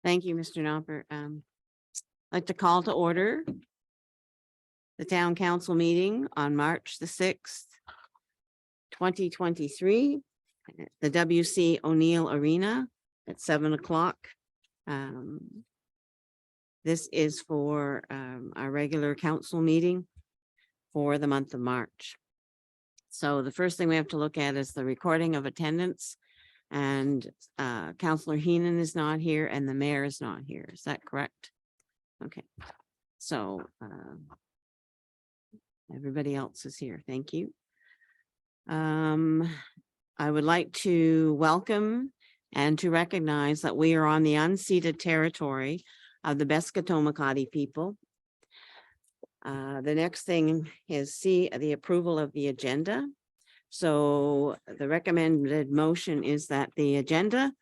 Thank you, Mr. Knopper. I'd like to call to order the town council meeting on March the 6th, 2023, at the W.C. O'Neill Arena at 7 o'clock. This is for our regular council meeting for the month of March. So the first thing we have to look at is the recording of attendance. And Councillor Heenan is not here and the mayor is not here. Is that correct? Okay. So everybody else is here. Thank you. I would like to welcome and to recognize that we are on the unceded territory of the Beskotomakati people. The next thing is the approval of the agenda. So the recommended motion is that the agenda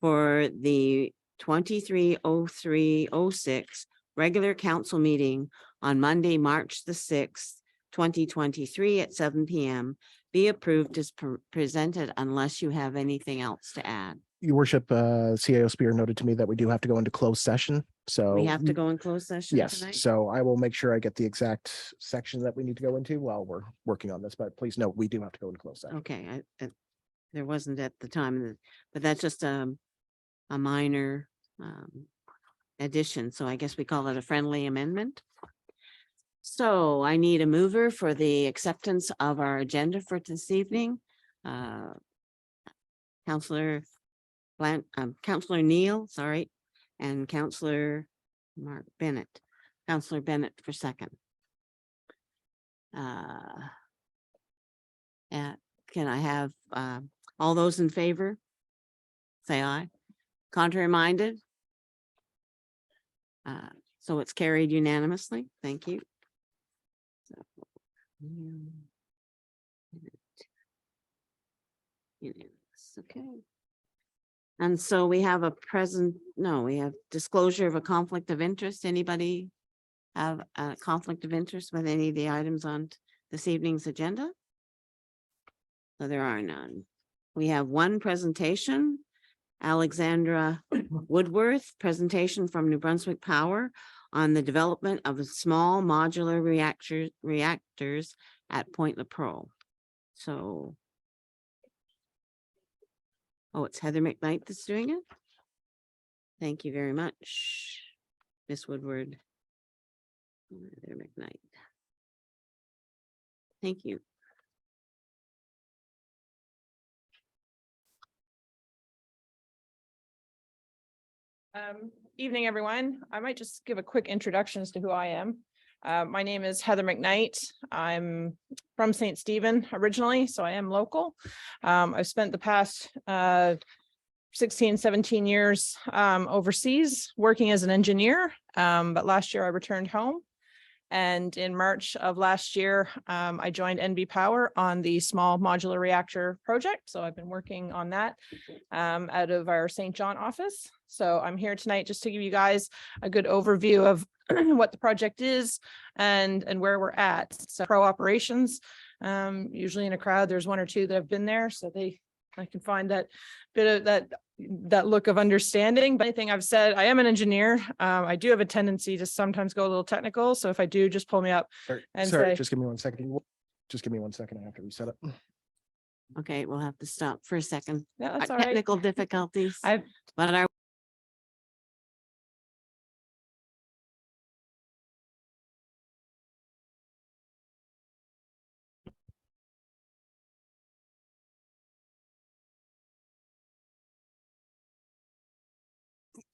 for the 230306 regular council meeting on Monday, March the 6th, 2023 at 7 p.m. be approved as presented unless you have anything else to add. Your worship, CAO Spear noted to me that we do have to go into closed session. So We have to go in closed session yes, tonight? so I will make sure I get the exact section that we need to go into while we're working on this, but please note, we do have to go into closed session. Okay, there wasn't at the time, but that's just a minor addition. So I guess we call it a friendly amendment. So I need a mover for the acceptance of our agenda for this evening. Councillor Neal, sorry, and Councillor Mark Bennett. Councillor Bennett for second. Can I have all those in favor? Say aye. Contrary minded? So it's carried unanimously. Thank you. Okay. And so we have we have disclosure of a conflict of interest. Anybody have a conflict of interest with any of the items on this evening's agenda? So there are none. We have one presentation, Alexandra Woodworth, presentation from New Brunswick Power on the development of a small modular reactors at Point Lepreau. So, oh, it's Heather McKnight that's doing it. Thank you very much, Miss Woodward. Heather McKnight. Thank you. Evening, everyone. I might just give a quick introduction as to who I am. My name is Heather McKnight. I'm from St. Stephen originally, so I am local. I've spent the past 16, 17 years overseas working as an engineer, but last year I returned home. And in March of last year, I joined NB Power on the small modular reactor project. So I've been working on that out of our St. John office. So I'm here tonight just to give you guys a good overview of what the project is and where we're at. So pro operations, usually in a crowd, there's one or two that have been there. So I can find that bit of that look of understanding. But anything I've said, I am an engineer. I do have a tendency to sometimes go a little technical. So if I do, just pull me up. Sorry, just give me 1 second. Just give me 1 second. I have to reset it. Okay, we'll have to stop for a second. Yeah, that's all right. Technical difficulties. But our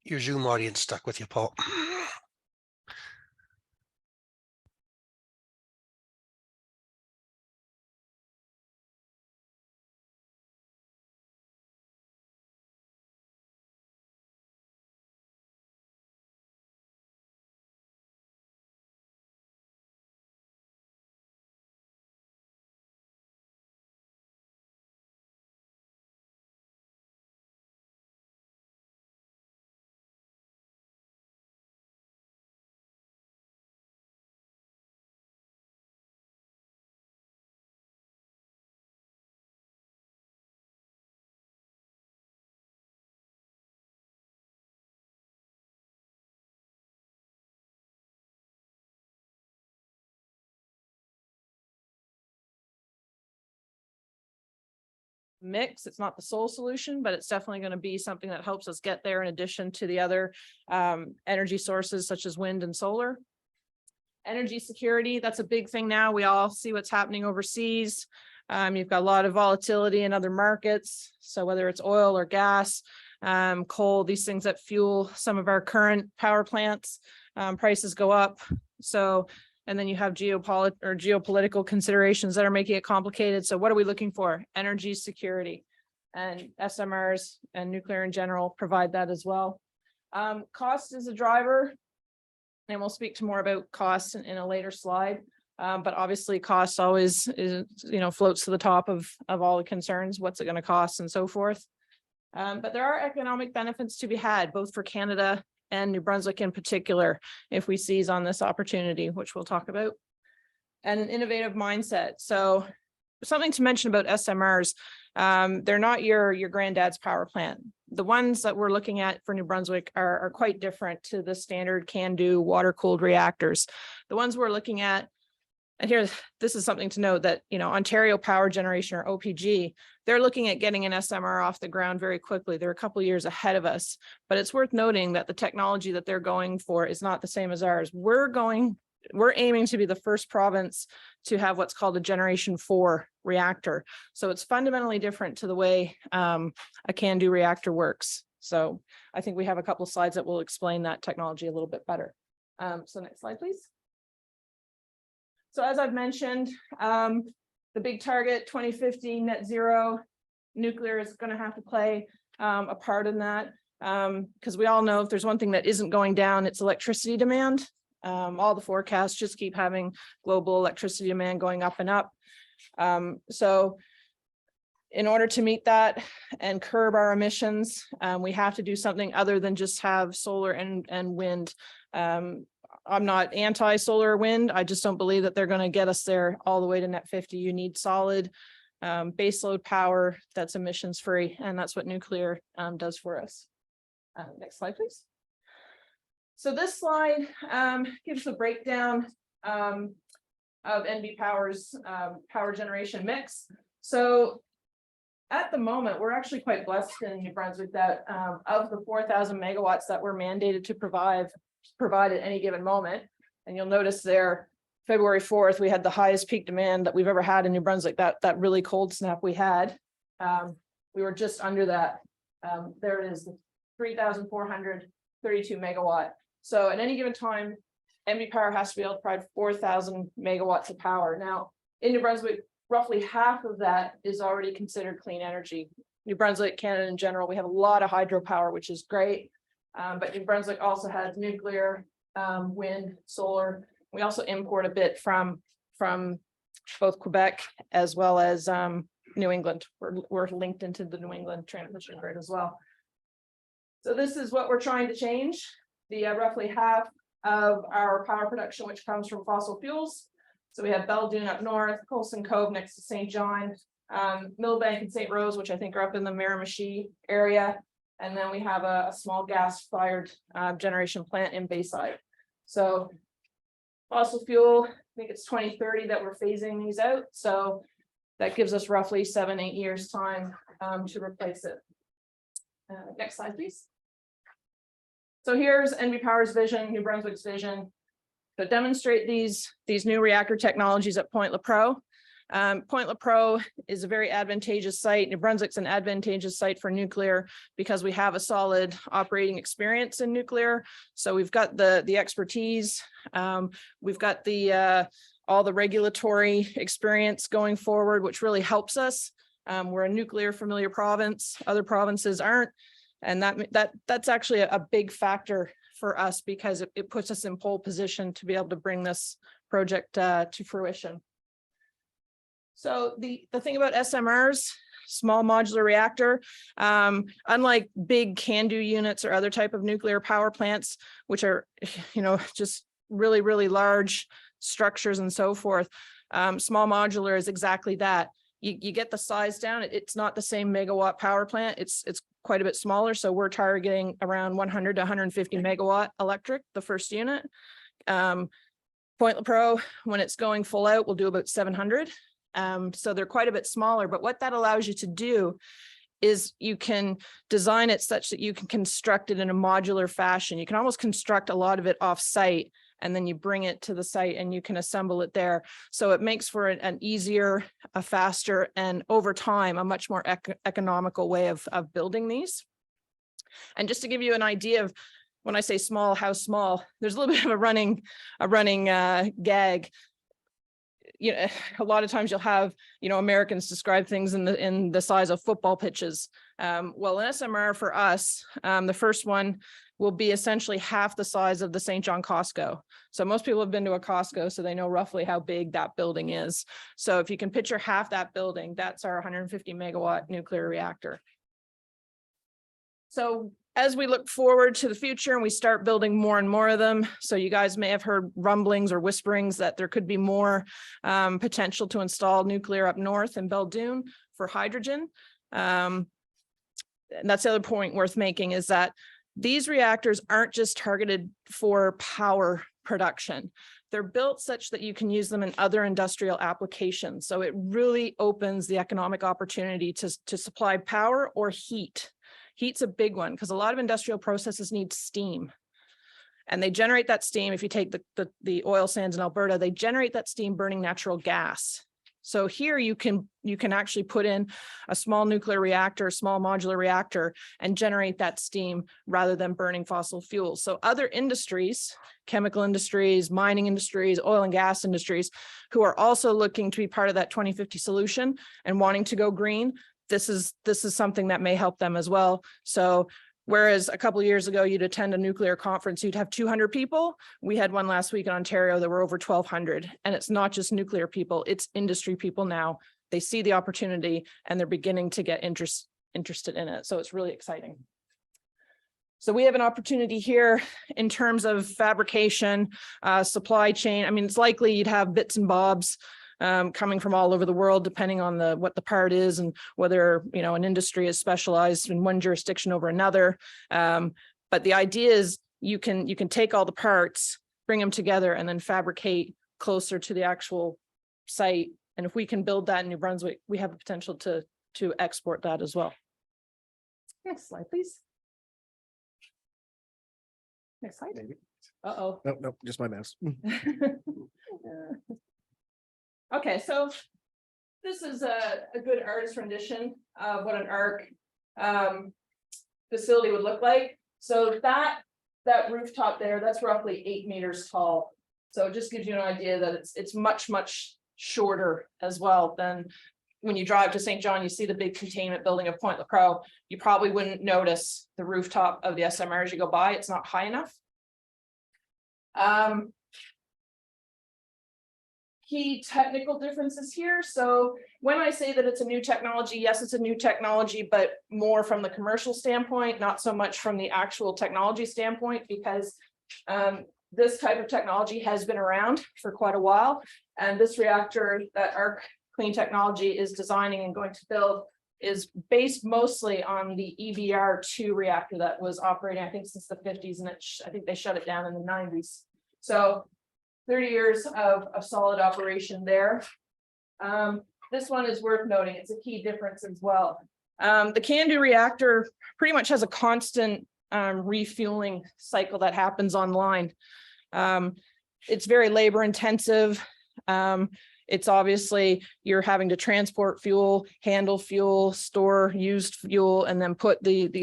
Your Zoom audience stuck with you, Paul. mix. It's not the sole solution, but it's definitely going to be something that helps us get there in addition to the other energy sources such as wind and solar. Energy security, that's a big thing now. We all see what's happening overseas. You've got a lot of volatility in other markets. So whether it's oil or gas, coal, these things that fuel some of our current power plants, prices go up. So, and then you have geopolitical considerations that are making it complicated. So what are we looking for? Energy security, and SMRs and nuclear in general provide that as well. Cost is a driver, and we'll speak to more about costs in a later slide. But obviously cost always is, floats to the top of all the concerns. What's it going to cost and so forth. But there are economic benefits to be had, both for Canada and New Brunswick in particular, if we seize on this opportunity, which we'll talk about. And an innovative mindset. So something to mention about SMRs, they're not your granddad's power plant. The ones that we're looking at for New Brunswick are quite different to the standard can-do water-cooled reactors. The ones we're looking at, and here, this is something to note that, Ontario Power Generation, or OPG, they're looking at getting an SMR off the ground very quickly. They're a couple of years ahead of us, but it's worth noting that the technology that they're going for is not the same as ours. We're aiming to be the first province to have what's called a Generation 4 reactor. So it's fundamentally different to the way a can-do reactor works. So I think we have a couple of slides that will explain that technology a little bit better. So next slide, please. So as I've mentioned, the big target 2050 net zero, nuclear is going to have to play a part in that, because we all know if there's one thing that isn't going down, it's electricity demand. All the forecasts just keep having global electricity demand going up and up. So in order to meet that and curb our emissions, we have to do something other than just have solar and wind. I'm not anti-solar or wind. I just don't believe that they're going to get us there all the way to net 50. You need solid baseload power that's emissions free, and that's what nuclear does for us. Next slide, please. So this slide gives a breakdown of NB Power's power generation mix. So at the moment, we're actually quite blessed in New Brunswick that of the 4,000 megawatts that we're mandated to provide at any given moment, and you'll notice there, February 4th, we had the highest peak demand that we've ever had in New Brunswick. That really cold snap we had, we were just under that. There it is, 3,432 megawatt. So at any given time, NB Power has to be able to provide 4,000 megawatts of power. Now, in New Brunswick, roughly half of that is already considered clean energy. New Brunswick, Canada in general, we have a lot of hydropower, which is great. But New Brunswick also has nuclear, wind, solar. We also import a bit from both Quebec as well as New England. We're linked into the New England transmission grid as well. So this is what we're trying to change. The roughly half of our power production, which comes from fossil fuels. So we have Belledune up north, Colson Cove next to St. John, Millbank and St. Rose, which I think are up in the Miramichi area. And then we have a small gas-fired generation plant in Bayside. So fossil fuel, I think it's 2030 that we're phasing these out. So that gives us roughly 7-8 years time to replace it. Next slide, please. So here's NB Power's vision, New Brunswick's vision. To demonstrate these new reactor technologies at Point Lepreau. Point Lepreau is a very advantageous site. New Brunswick's an advantageous site for nuclear because we have a solid operating experience in nuclear. So we've got the expertise, we've got all the regulatory experience going forward, which really helps us. We're a nuclear familiar province, other provinces aren't. And that's actually a big factor for us because it puts us in pole position to be able to bring this project to fruition. So the thing about SMRs, small modular reactor, unlike big can-do units or other type of nuclear power plants, which are, just really, really large structures and so forth, small modular is exactly that. You get the size down. It's not the same megawatt power plant. It's quite a bit smaller. So we're targeting around 100 to 150 megawatt electric, the first unit. Point Lepreau, when it's going full out, we'll do about 700. So they're quite a bit smaller, but what that allows you to do is you can design it such that you can construct it in a modular fashion. You can almost construct a lot of it off site, and then you bring it to the site and you can assemble it there. So it makes for an easier, a faster, and over time, a much more economical way of building these. And just to give you an idea of when I say small, how small, there's a little bit of a running gag. You know, a lot of times you'll have, Americans describe things in the size of football pitches. Well, an SMR for us, the first one will be essentially half the size of the St. John Costco. So most people have been to a Costco, so they know roughly how big that building is. So if you can picture half that building, that's our 150 megawatt nuclear reactor. So as we look forward to the future and we start building more and more of them, so you guys may have heard rumblings or whisperings that there could be more potential to install nuclear up north in Belledune for hydrogen. And that's the other point worth making, is that these reactors aren't just targeted for power production. They're built such that you can use them in other industrial applications. So it really opens the economic opportunity to supply power or heat. Heat's a big one because a lot of industrial processes need steam, and they generate that steam. If you take the oil sands in Alberta, they generate that steam burning natural gas. So here you can actually put in a small nuclear reactor, small modular reactor, and generate that steam rather than burning fossil fuels. So other industries, chemical industries, mining industries, oil and gas industries, who are also looking to be part of that 2050 solution and wanting to go green, this is something that may help them as well. So whereas a couple of years ago, you'd attend a nuclear conference, you'd have 200 people. We had one last week in Ontario that were over 1,200. And it's not just nuclear people, it's industry people now. They see the opportunity and they're beginning to get interested in it. So it's really exciting. So we have an opportunity here in terms of fabrication, supply chain. I mean, it's likely you'd have bits and bobs coming from all over the world, depending on what the part is and whether, an industry is specialized in one jurisdiction over another. But the idea is you can take all the parts, bring them together, and then fabricate closer to the actual site. And if we can build that in New Brunswick, we have the potential to export that as well. Next slide, please. Next slide. Maybe. Uh-oh. No, just my mouse. Okay, so this is a good artist rendition of what an ARC facility would look like. So that rooftop there, that's roughly 8 meters tall. So it just gives you an idea that it's much, much shorter as well than when you drive to St. John, you see the big containment building of Point Lepreau. You probably wouldn't notice the rooftop of the SMR as you go by. It's not high enough. Key technical differences here. So when I say that it's a new technology, yes, it's a new technology, but more from the commercial standpoint, not so much from the actual technology standpoint, because this type of technology has been around for quite a while. And this reactor that ARC Clean Technology is designing and going to build is based mostly on the EBR-2 reactor that was operating, I think, since the 50s, and I think they shut it down in the 90s. So 30 years of solid operation there. This one is worth noting. It's a key difference as well. The CANDU reactor pretty much has a constant refueling cycle that happens online. It's very labor intensive. It's obviously you're having to transport fuel, handle fuel, store used fuel, and then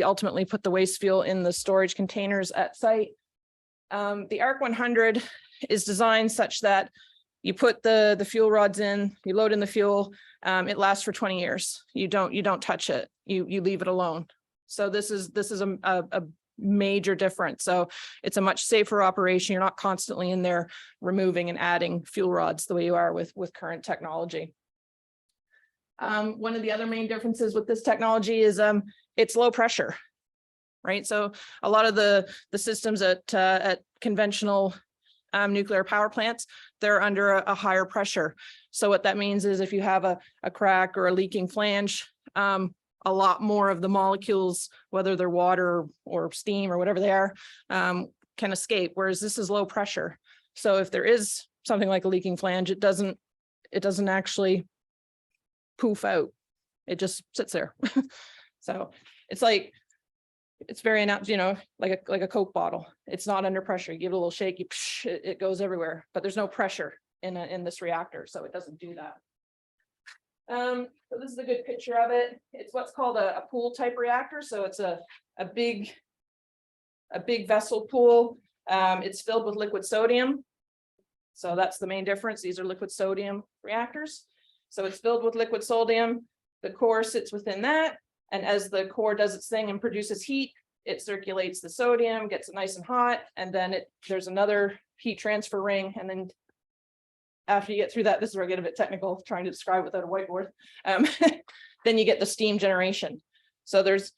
ultimately put the waste fuel in the storage containers at site. The ARC 100 is designed such that you put the fuel rods in, you load in the fuel, it lasts for 20 years. You don't touch it. You leave it alone. So this is a major difference. So it's a much safer operation. You're not constantly in there removing and adding fuel rods the way you are with current technology. One of the other main differences with this technology is it's low pressure, right? So a lot of the systems at conventional nuclear power plants, they're under a higher pressure. So what that means is if you have a crack or a leaking flange, a lot more of the molecules, whether they're water or steam or whatever they are, can escape, whereas this is low pressure. So if there is something like a leaking flange, it doesn't actually poof out. It just sits there. So it's like, it's very, you know, like a Coke bottle. It's not under pressure. You give it a little shake, it goes everywhere, but there's no pressure in this reactor, so it doesn't do that. So this is a good picture of it. It's what's called a pool type reactor. So it's a big vessel pool. It's filled with liquid sodium. So that's the main difference. These are liquid sodium reactors. So it's filled with liquid sodium. The core sits within that. And as the core does its thing and produces heat, it circulates the sodium, gets it nice and hot. And then there's another heat transfer ring. And then after you get through that, this is where I get a bit technical trying to describe without a whiteboard. Then you get the steam generation. So there's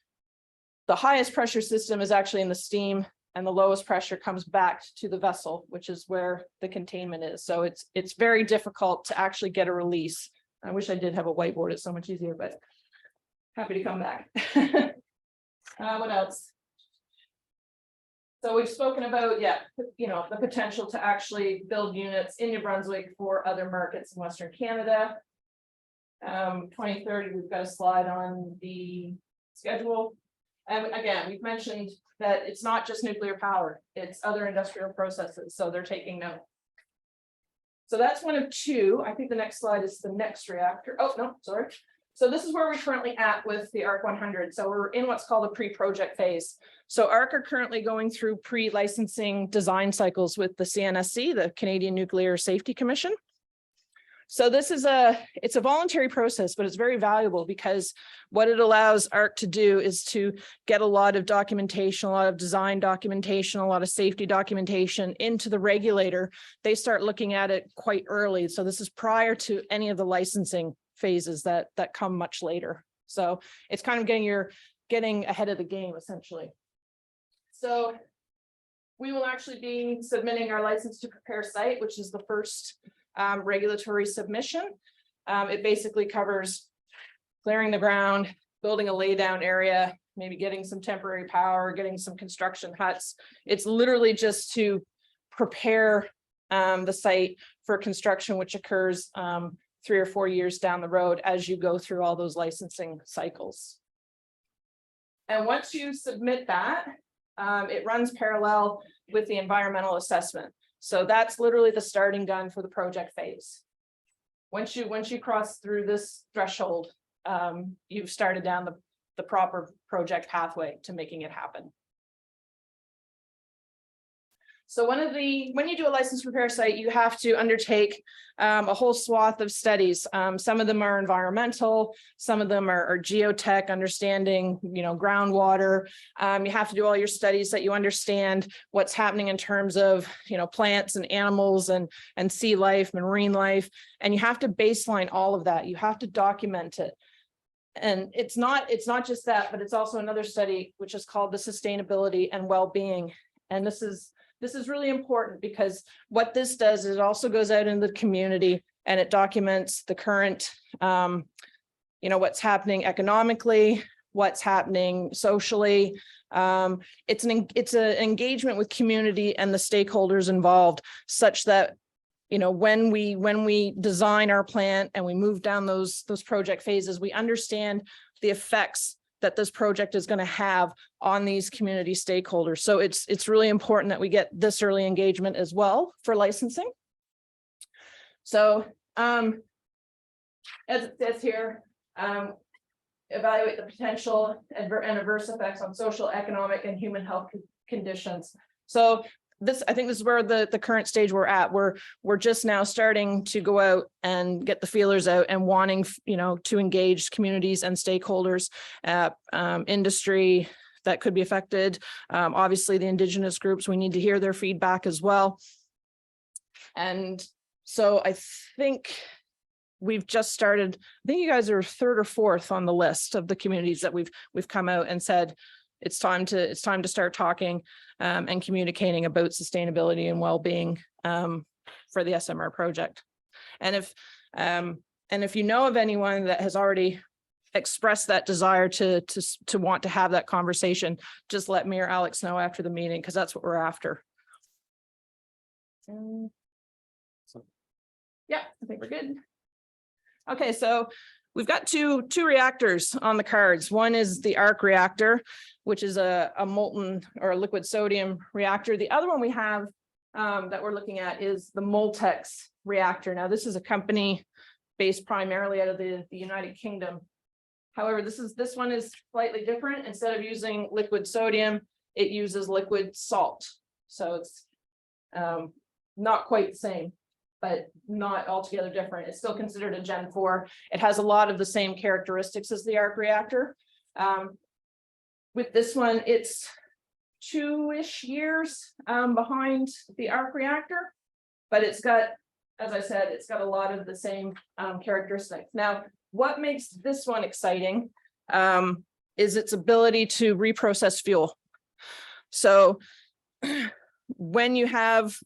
the highest pressure system is actually in the steam, and the lowest pressure comes back to the vessel, which is where the containment is. So it's very difficult to actually get a release. I wish I did have a whiteboard. It's so much easier, but happy to come back. What else? So we've spoken about, the potential to actually build units in New Brunswick for other markets in Western Canada. 2030, we've got a slide on the schedule. And again, we've mentioned that it's not just nuclear power, it's other industrial processes. So they're taking note. So that's one of two. I think the next slide is the next reactor. Oh, no, sorry. So this is where we're currently at with the ARC 100. So we're in what's called a pre-project phase. So ARC are currently going through pre-licensing design cycles with the CNSC, the Canadian Nuclear Safety Commission. So this is it's a voluntary process, but it's very valuable because what it allows ARC to do is to get a lot of documentation, a lot of design documentation, a lot of safety documentation into the regulator. They start looking at it quite early. So this is prior to any of the licensing phases that come much later. So it's kind of getting ahead of the game essentially. So we will actually be submitting our license to prepare site, which is the first regulatory submission. It basically covers clearing the ground, building a laydown area, maybe getting some temporary power, getting some construction huts. It's literally just to prepare the site for construction, which occurs 3 or 4 years down the road as you go through all those licensing cycles. And once you submit that, it runs parallel with the environmental assessment. So that's literally the starting gun for the project phase. Once you cross through this threshold, you've started down the proper project pathway to making it happen. So when you do a license repair site, you have to undertake a whole swath of studies. Some of them are environmental, some of them are geotech, understanding, groundwater. You have to do all your studies that you understand what's happening in terms of, plants and animals and sea life, marine life, and you have to baseline all of that. You have to document it. And it's not just that, but it's also another study, which is called the sustainability and well-being. And this is really important because what this does is it also goes out into the community and it documents the current, what's happening economically, what's happening socially. It's an engagement with community and the stakeholders involved, such that when we design our plant and we move down those project phases, we understand the effects that this project is going to have on these community stakeholders. So it's really important that we get this early engagement as well for licensing. So as it says here, evaluate the potential and adverse effects on social, economic, and human health conditions. So I think this is where the current stage we're at. We're just now starting to go out and get the feelers out and wanting, to engage communities and stakeholders, industry that could be affected. Obviously, the Indigenous groups, we need to hear their feedback as well. And so I think we've just started. I think you guys are 3rd or 4th on the list of the communities that we've come out and said, it's time to start talking and communicating about sustainability and well-being for the SMR project. And if you know of anyone that has already expressed that desire to want to have that conversation, just let me or Alex know after the meeting, because that's what we're after. Yeah, I think we're good. Okay, so we've got two reactors on the cards. One is the arc reactor, which is a molten or a liquid sodium reactor. The other one we have that we're looking at is the Moltex reactor. Now, this is a company based primarily out of the United Kingdom. However, this one is slightly different. Instead of using liquid sodium, it uses liquid salt. So it's not quite the same, but not altogether different. It's still considered a Gen 4. It has a lot of the same characteristics as the arc reactor. With this one, it's 2-ish years behind the arc reactor, but it's got, as I said, it's got a lot of the same characteristics. Now, what makes this one exciting is its ability to reprocess fuel. So when you have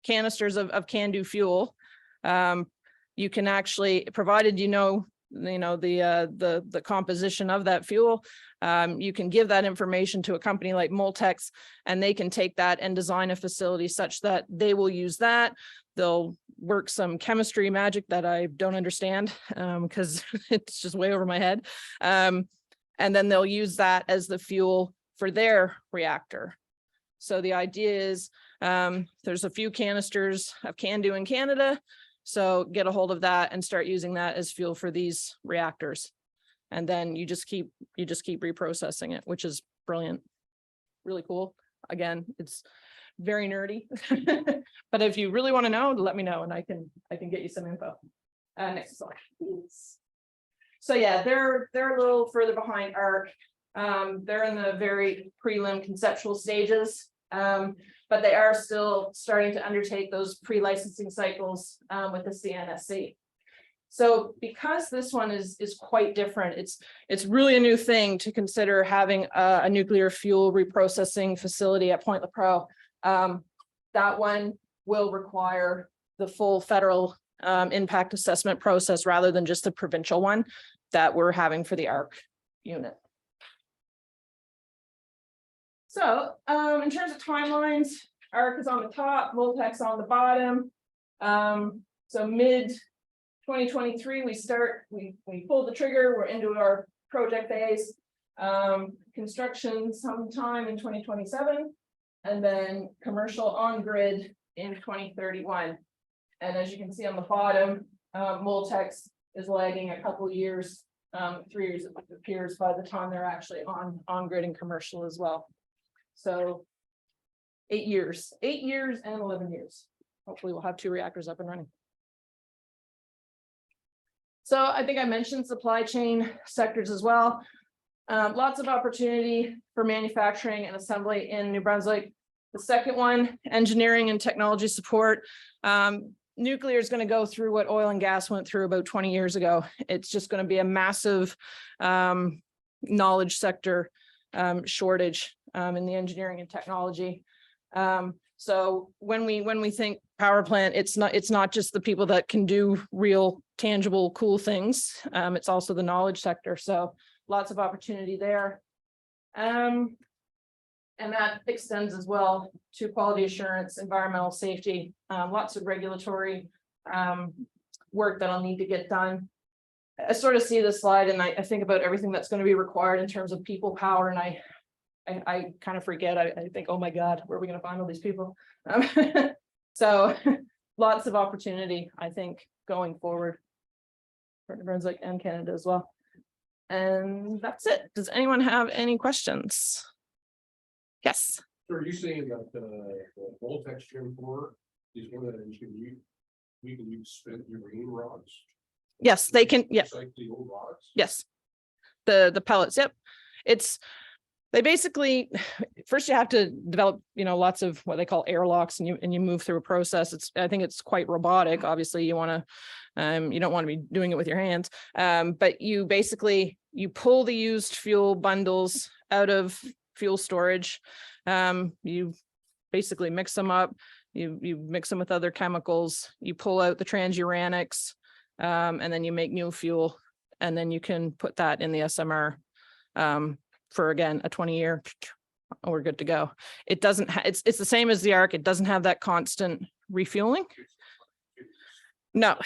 canisters of can-do fuel, you can actually, provided the composition of that fuel, you can give that information to a company like Moltex, and they can take that and design a facility such that they will use that. They'll work some chemistry magic that I don't understand because it's just way over my head. And then they'll use that as the fuel for their reactor. So the idea is there's a few canisters of can-do in Canada. So get a hold of that and start using that as fuel for these reactors. And then you just keep reprocessing it, which is brilliant. Really cool. Again, it's very nerdy, but if you really want to know, let me know and I can get you some info. Next slide, please. So yeah, they're a little further behind ARC. They're in the very prelim conceptual stages, but they are still starting to undertake those pre-licensing cycles with the CNSC. So because this one is quite different, it's really a new thing to consider having a nuclear fuel reprocessing facility at Point Lepreau. That one will require the full federal impact assessment process rather than just the provincial one that we're having for the ARC unit. So in terms of timelines, ARC is on the top, Moltex on the bottom. So mid 2023, we pulled the trigger, we're into our project phase. Construction sometime in 2027, and then commercial on grid in 2031. And as you can see on the bottom, Moltex is lagging a couple years, 3 years it appears by the time they're actually on grid and commercial as well. So 8 years and 11 years. Hopefully we'll have 2 reactors up and running. So I think I mentioned supply chain sectors as well. Lots of opportunity for manufacturing and assembly in New Brunswick. The second one, engineering and technology support. Nuclear is going to go through what oil and gas went through about 20 years ago. It's just going to be a massive knowledge sector shortage in the engineering and technology. So when we think power plant, it's not just the people that can do real, tangible, cool things. It's also the knowledge sector. So lots of opportunity there. And that extends as well to quality assurance, environmental safety, lots of regulatory work that'll need to get done. I sort of see this slide and I think about everything that's going to be required in terms of people power, and I kind of forget. I think, oh my God, where are we going to find all these people? So lots of opportunity, I think, going forward for New Brunswick and Canada as well. And that's it. Does anyone have any questions? Yes. So are you saying that the Moltex Gen 4 is one that we can use spent uranium rods? Yes, they can. Yeah. Like the old rods? Yes. The pellets. Yep. They basically, first you have to develop, lots of what they call airlocks, and you move through a process. I think it's quite robotic. Obviously you want to, you don't want to be doing it with your hands. But you pull the used fuel bundles out of fuel storage. You basically mix them up. You mix them with other chemicals. You pull out the transuranics, and then you make new fuel, and then you can put that in the SMR. For again, a 20-year, we're good to go. It doesn't, it's the same as the ARC. It doesn't have that constant refueling. No,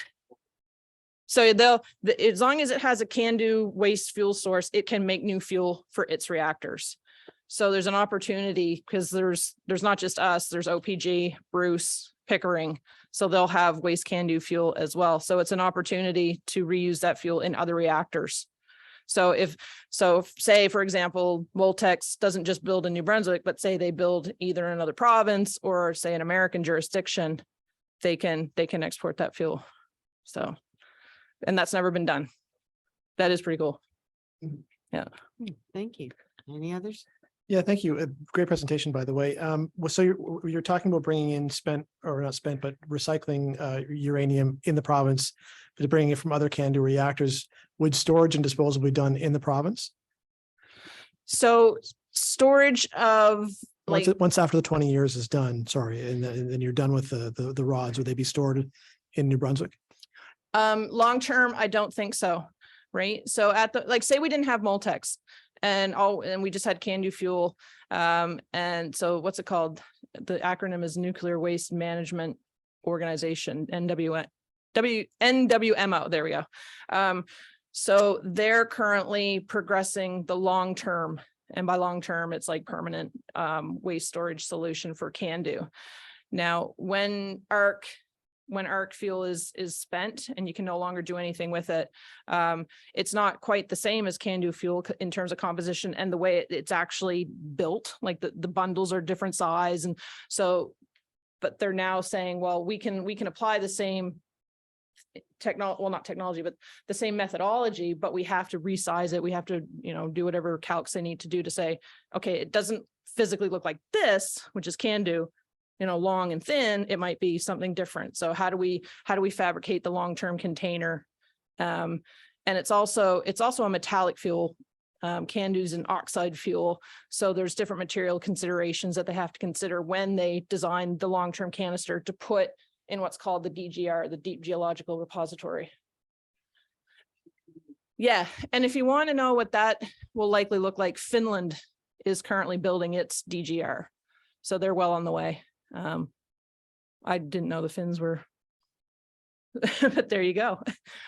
So as long as it has a CANDU waste fuel source, it can make new fuel for its reactors. So there's an opportunity because there's not just us, there's OPG, Bruce, Pickering. So they'll have waste CANDU fuel as well. So it's an opportunity to reuse that fuel in other reactors. So if say, for example, Moltex doesn't just build in New Brunswick, but say they build either in another province or say an American jurisdiction, they can export that fuel. So, and that's never been done. That is pretty cool. Thank you. Any others? Yeah, thank you. Great presentation, by the way. So you're talking about bringing in spent or not spent, but recycling uranium in the province, but bringing it from other CANDU reactors. Would storage and disposal be done in the province? So storage of like, Once after the 20 years is done, sorry, and then you're done with the rods, would they be stored in New Brunswick? long term, I don't think so. Right. So at the, like, say we didn't have Moltex and we just had CANDU fuel. And so what's it called? The acronym is Nuclear Waste Management Organization, NWMO. There we go. So they're currently progressing the long term, and by long term, it's like permanent waste storage solution for CANDU. Now, when ARC fuel is spent and you can no longer do anything with it, it's not quite the same as CANDU fuel in terms of composition and the way it's actually built. Like the bundles are different size, and so, but they're now saying, well, we can apply the same not technology, but the same methodology, but we have to resize it. We have to, do whatever calcs they need to do to say, okay, it doesn't physically look like this, which is CANDU, long and thin. It might be something different. So how do we fabricate the long-term container? And it's also a metallic fuel. CANDU's an oxide fuel. So there's different material considerations that they have to consider when they design the long-term canister to put in what's called the DGR, the Deep Geological Repository. Yeah, and if you want to know what that will likely look like, Finland is currently building its DGR. So they're well on the way. I didn't know the Finns were, but there you go.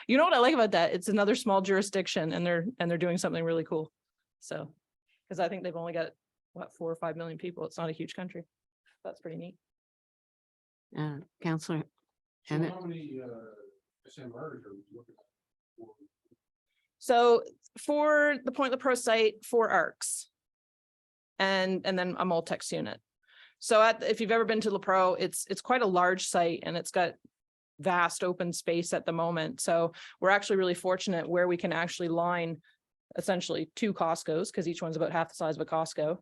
You know what I like about that? It's another small jurisdiction, and they're doing something really cool. So, because I think they've only got, 4 or 5 million people. It's not a huge country. That's pretty neat. Councillor. So how many SMRs are we looking at? So for the Point Lepreau site, 4 ARCs and then a Moltex unit. So if you've ever been to Lepreau, it's quite a large site, and it's got vast open space at the moment. So we're actually really fortunate where we can actually line essentially 2 Costcos, because each one's about half the size of a Costco.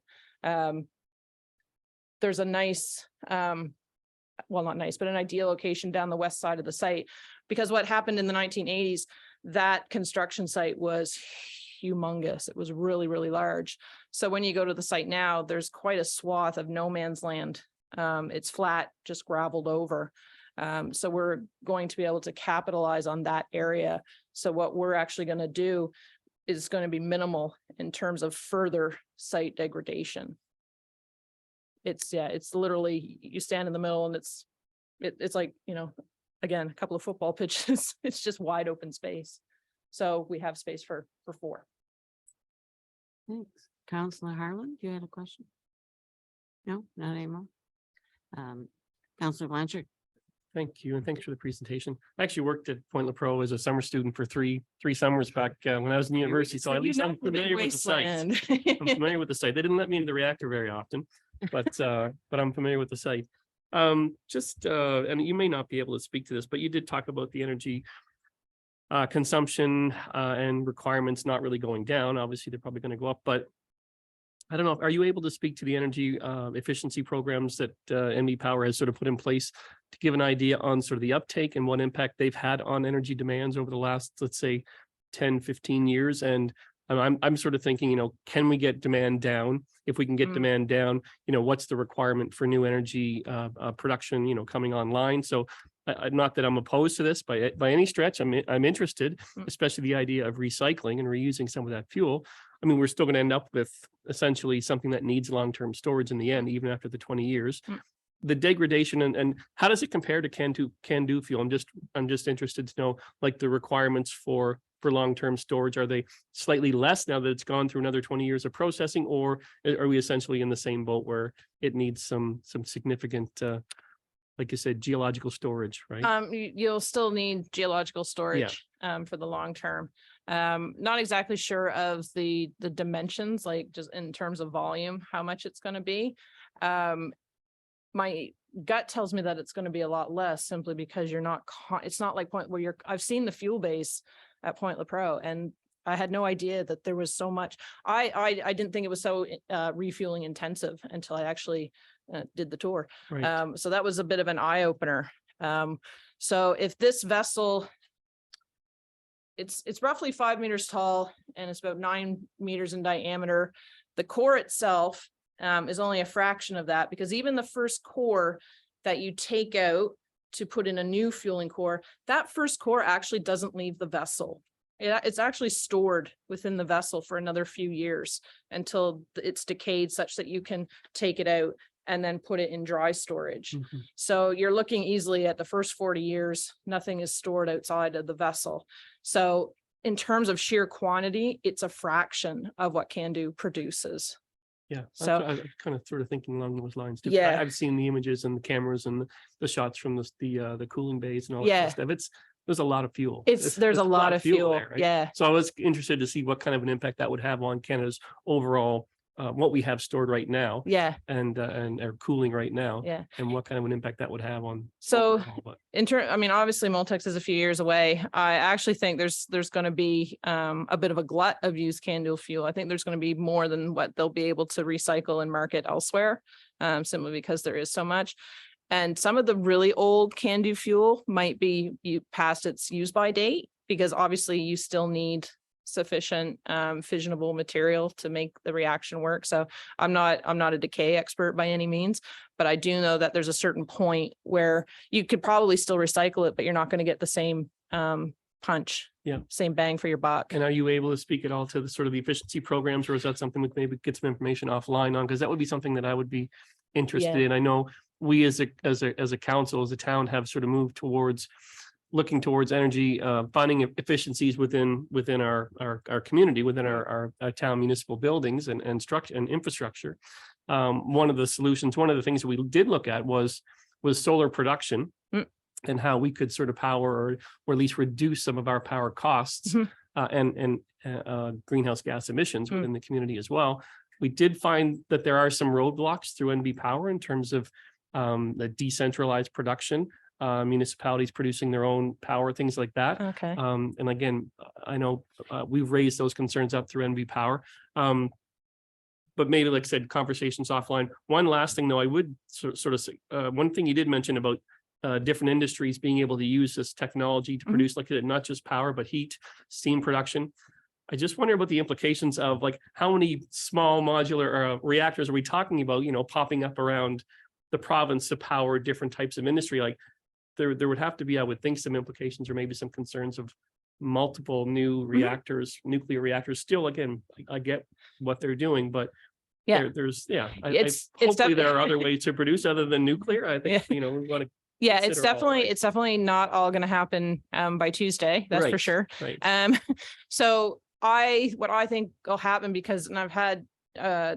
There's a nice, well, not nice, but an ideal location down the west side of the site, because what happened in the 1980s, that construction site was humongous. It was really, really large. So when you go to the site now, there's quite a swath of no man's land. It's flat, just gravelled over. So we're going to be able to capitalize on that area. So what we're actually going to do is going to be minimal in terms of further site degradation. It's literally, you stand in the middle and it's like, again, a couple of football pitches. It's just wide open space. So we have space for 4. Thanks. Councillor Harlan, you had a question? No, not anymore. Councillor Blanchard. Thank you, and thanks for the presentation. I actually worked at Point Lepreau as a summer student for three summers back when I was in university, so at least I'm familiar with the site. I'm familiar with the site. They didn't let me into the reactor very often, but I'm familiar with the site. And you may not be able to speak to this, but you did talk about the energy consumption and requirements not really going down. Obviously, they're probably going to go up, but I don't know. Are you able to speak to the energy efficiency programs that NB Power has sort of put in place to give an idea on sort of the uptake and what impact they've had on energy demands over the last, let's say, 10, 15 years? And I'm sort of thinking, can we get demand down? If we can get demand down, what's the requirement for new energy production, coming online? So not that I'm opposed to this by any stretch. I'm interested, especially the idea of recycling and reusing some of that fuel. I mean, we're still going to end up with essentially something that needs long-term storage in the end, even after the 20 years. the degradation and how does it compare to can-do fuel? I'm just interested to know, like, the requirements for long-term storage. Are they slightly less now that it's gone through another 20 years of processing, or are we essentially in the same boat where it needs some significant, like you said, geological storage, right? You'll still need geological storage for the long term. Not exactly sure of the dimensions, like just in terms of volume, how much it's going to be. My gut tells me that it's going to be a lot less, simply because you're not, it's not like point where I've seen the fuel base at Point Lepreau, and I had no idea that there was so much. I didn't think it was so refueling intensive until I actually did the tour. Right. So that was a bit of an eye opener. So if this vessel, it's roughly 5 meters tall and it's about 9 meters in diameter. The core itself is only a fraction of that, because even the first core that you take out to put in a new fueling core, that first core actually doesn't leave the vessel. It's actually stored within the vessel for another few years until it's decayed such that you can take it out and then put it in dry storage. Mhm. So you're looking easily at the first 40 years, nothing is stored outside of the vessel. So in terms of sheer quantity, it's a fraction of what CANDU produces. Yeah, So- I'm kind of sort of thinking along those lines too. Yeah. I've seen the images and the cameras and the shots from the cooling bays and all that Yeah. stuff. There's a lot of fuel. There's a lot of fuel. there, right? Yeah. So I was interested to see what kind of an impact that would have on Canada's overall, what we have stored right now Yeah. and are cooling right now, Yeah. and what kind of an impact that would have on. So overall, but- I mean, obviously Multex is a few years away. I actually think there's going to be a bit of a glut of used CANDU fuel. I think there's going to be more than what they'll be able to recycle and market elsewhere, simply because there is so much. And some of the really old CANDU fuel might be past its use by date, because obviously you still need sufficient fissionable material to make the reaction work. So I'm not a decay expert by any means, but I do know that there's a certain point where you could probably still recycle it, but you're not going to get the same punch, same bang for your buck. And are you able to speak at all to the sort of the efficiency programs, or is that something we could maybe get some information offline on? Because that would be something that I would be interested in. I know we as a council, as a town, have sort of moved towards looking towards energy, finding efficiencies within our community, within our town municipal buildings and structure and infrastructure. One of the solutions, one of the things that we did look at was solar production. And how we could sort of power or at least reduce some of our power costs and greenhouse gas emissions within the community as well. We did find that there are some roadblocks through NB Power in terms of the decentralized production, municipalities producing their own power, things like that. Okay. And again, I know we've raised those concerns up through NB Power. But maybe, like I said, conversations offline. One last thing though, I would sort of say, one thing you did mention about different industries being able to use this technology to produce, like I said, not just power, but heat, steam production. I just wonder about the implications of, like, how many small modular reactors are we talking about, popping up around the province to power different types of industry? Like there would have to be, I would think, some implications or maybe some concerns of multiple new reactors, nuclear reactors. Still, again, I get what they're doing, but hopefully there are other ways to produce other than nuclear. I think, we want to. Yeah, it's consider all, right? definitely not all going to happen by Tuesday. That's for Right, sure. Right. So what I think will happen, because, and I've had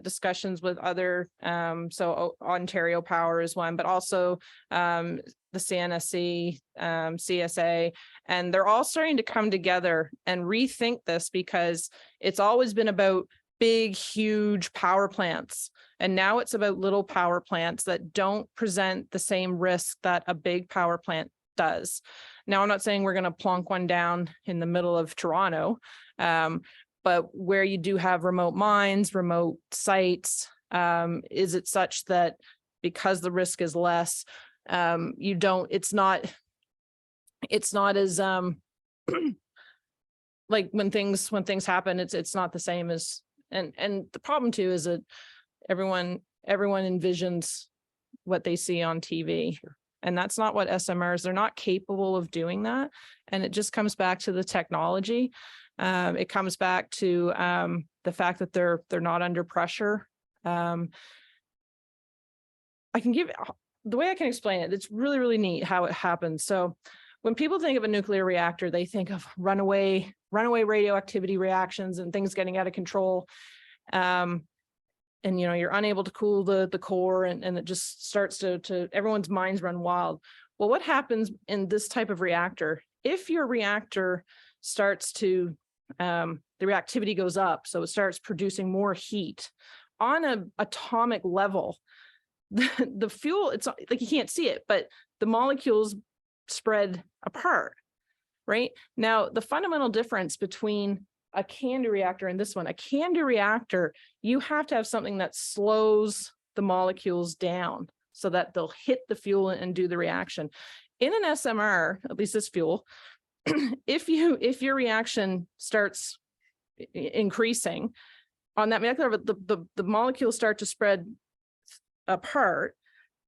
discussions with other, so Ontario Power is one, but also the CNSC, CSA, and they're all starting to come together and rethink this, because it's always been about big, huge power plants. And now it's about little power plants that don't present the same risk that a big power plant does. Now, I'm not saying we're going to plonk one down in the middle of Toronto, but where you do have remote mines, remote sites, is it such that because the risk is less, it's not as like when things happen, it's not the same as, and the problem too is that everyone envisions what they see on TV. Sure. And that's not what SMRs, they're not capable of doing that. And it just comes back to the technology. It comes back to the fact that they're not under pressure. I can give the way I can explain it, it's really, really neat how it happens. So when people think of a nuclear reactor, they think of runaway radioactivity reactions and things getting out of control. And you're unable to cool the core, and it just starts to everyone's minds run wild. Well, what happens in this type of reactor, if your reactor starts to, the reactivity goes up, so it starts producing more heat on an atomic level, the fuel, it's like you can't see it, but the molecules spread apart, right? Now, the fundamental difference between a CANDU reactor and this one, a CANDU reactor, you have to have something that slows the molecules down so that they'll hit the fuel and do the reaction. In an SMR, at least this fuel, if your reaction starts increasing on that molecular, the molecules start to spread apart.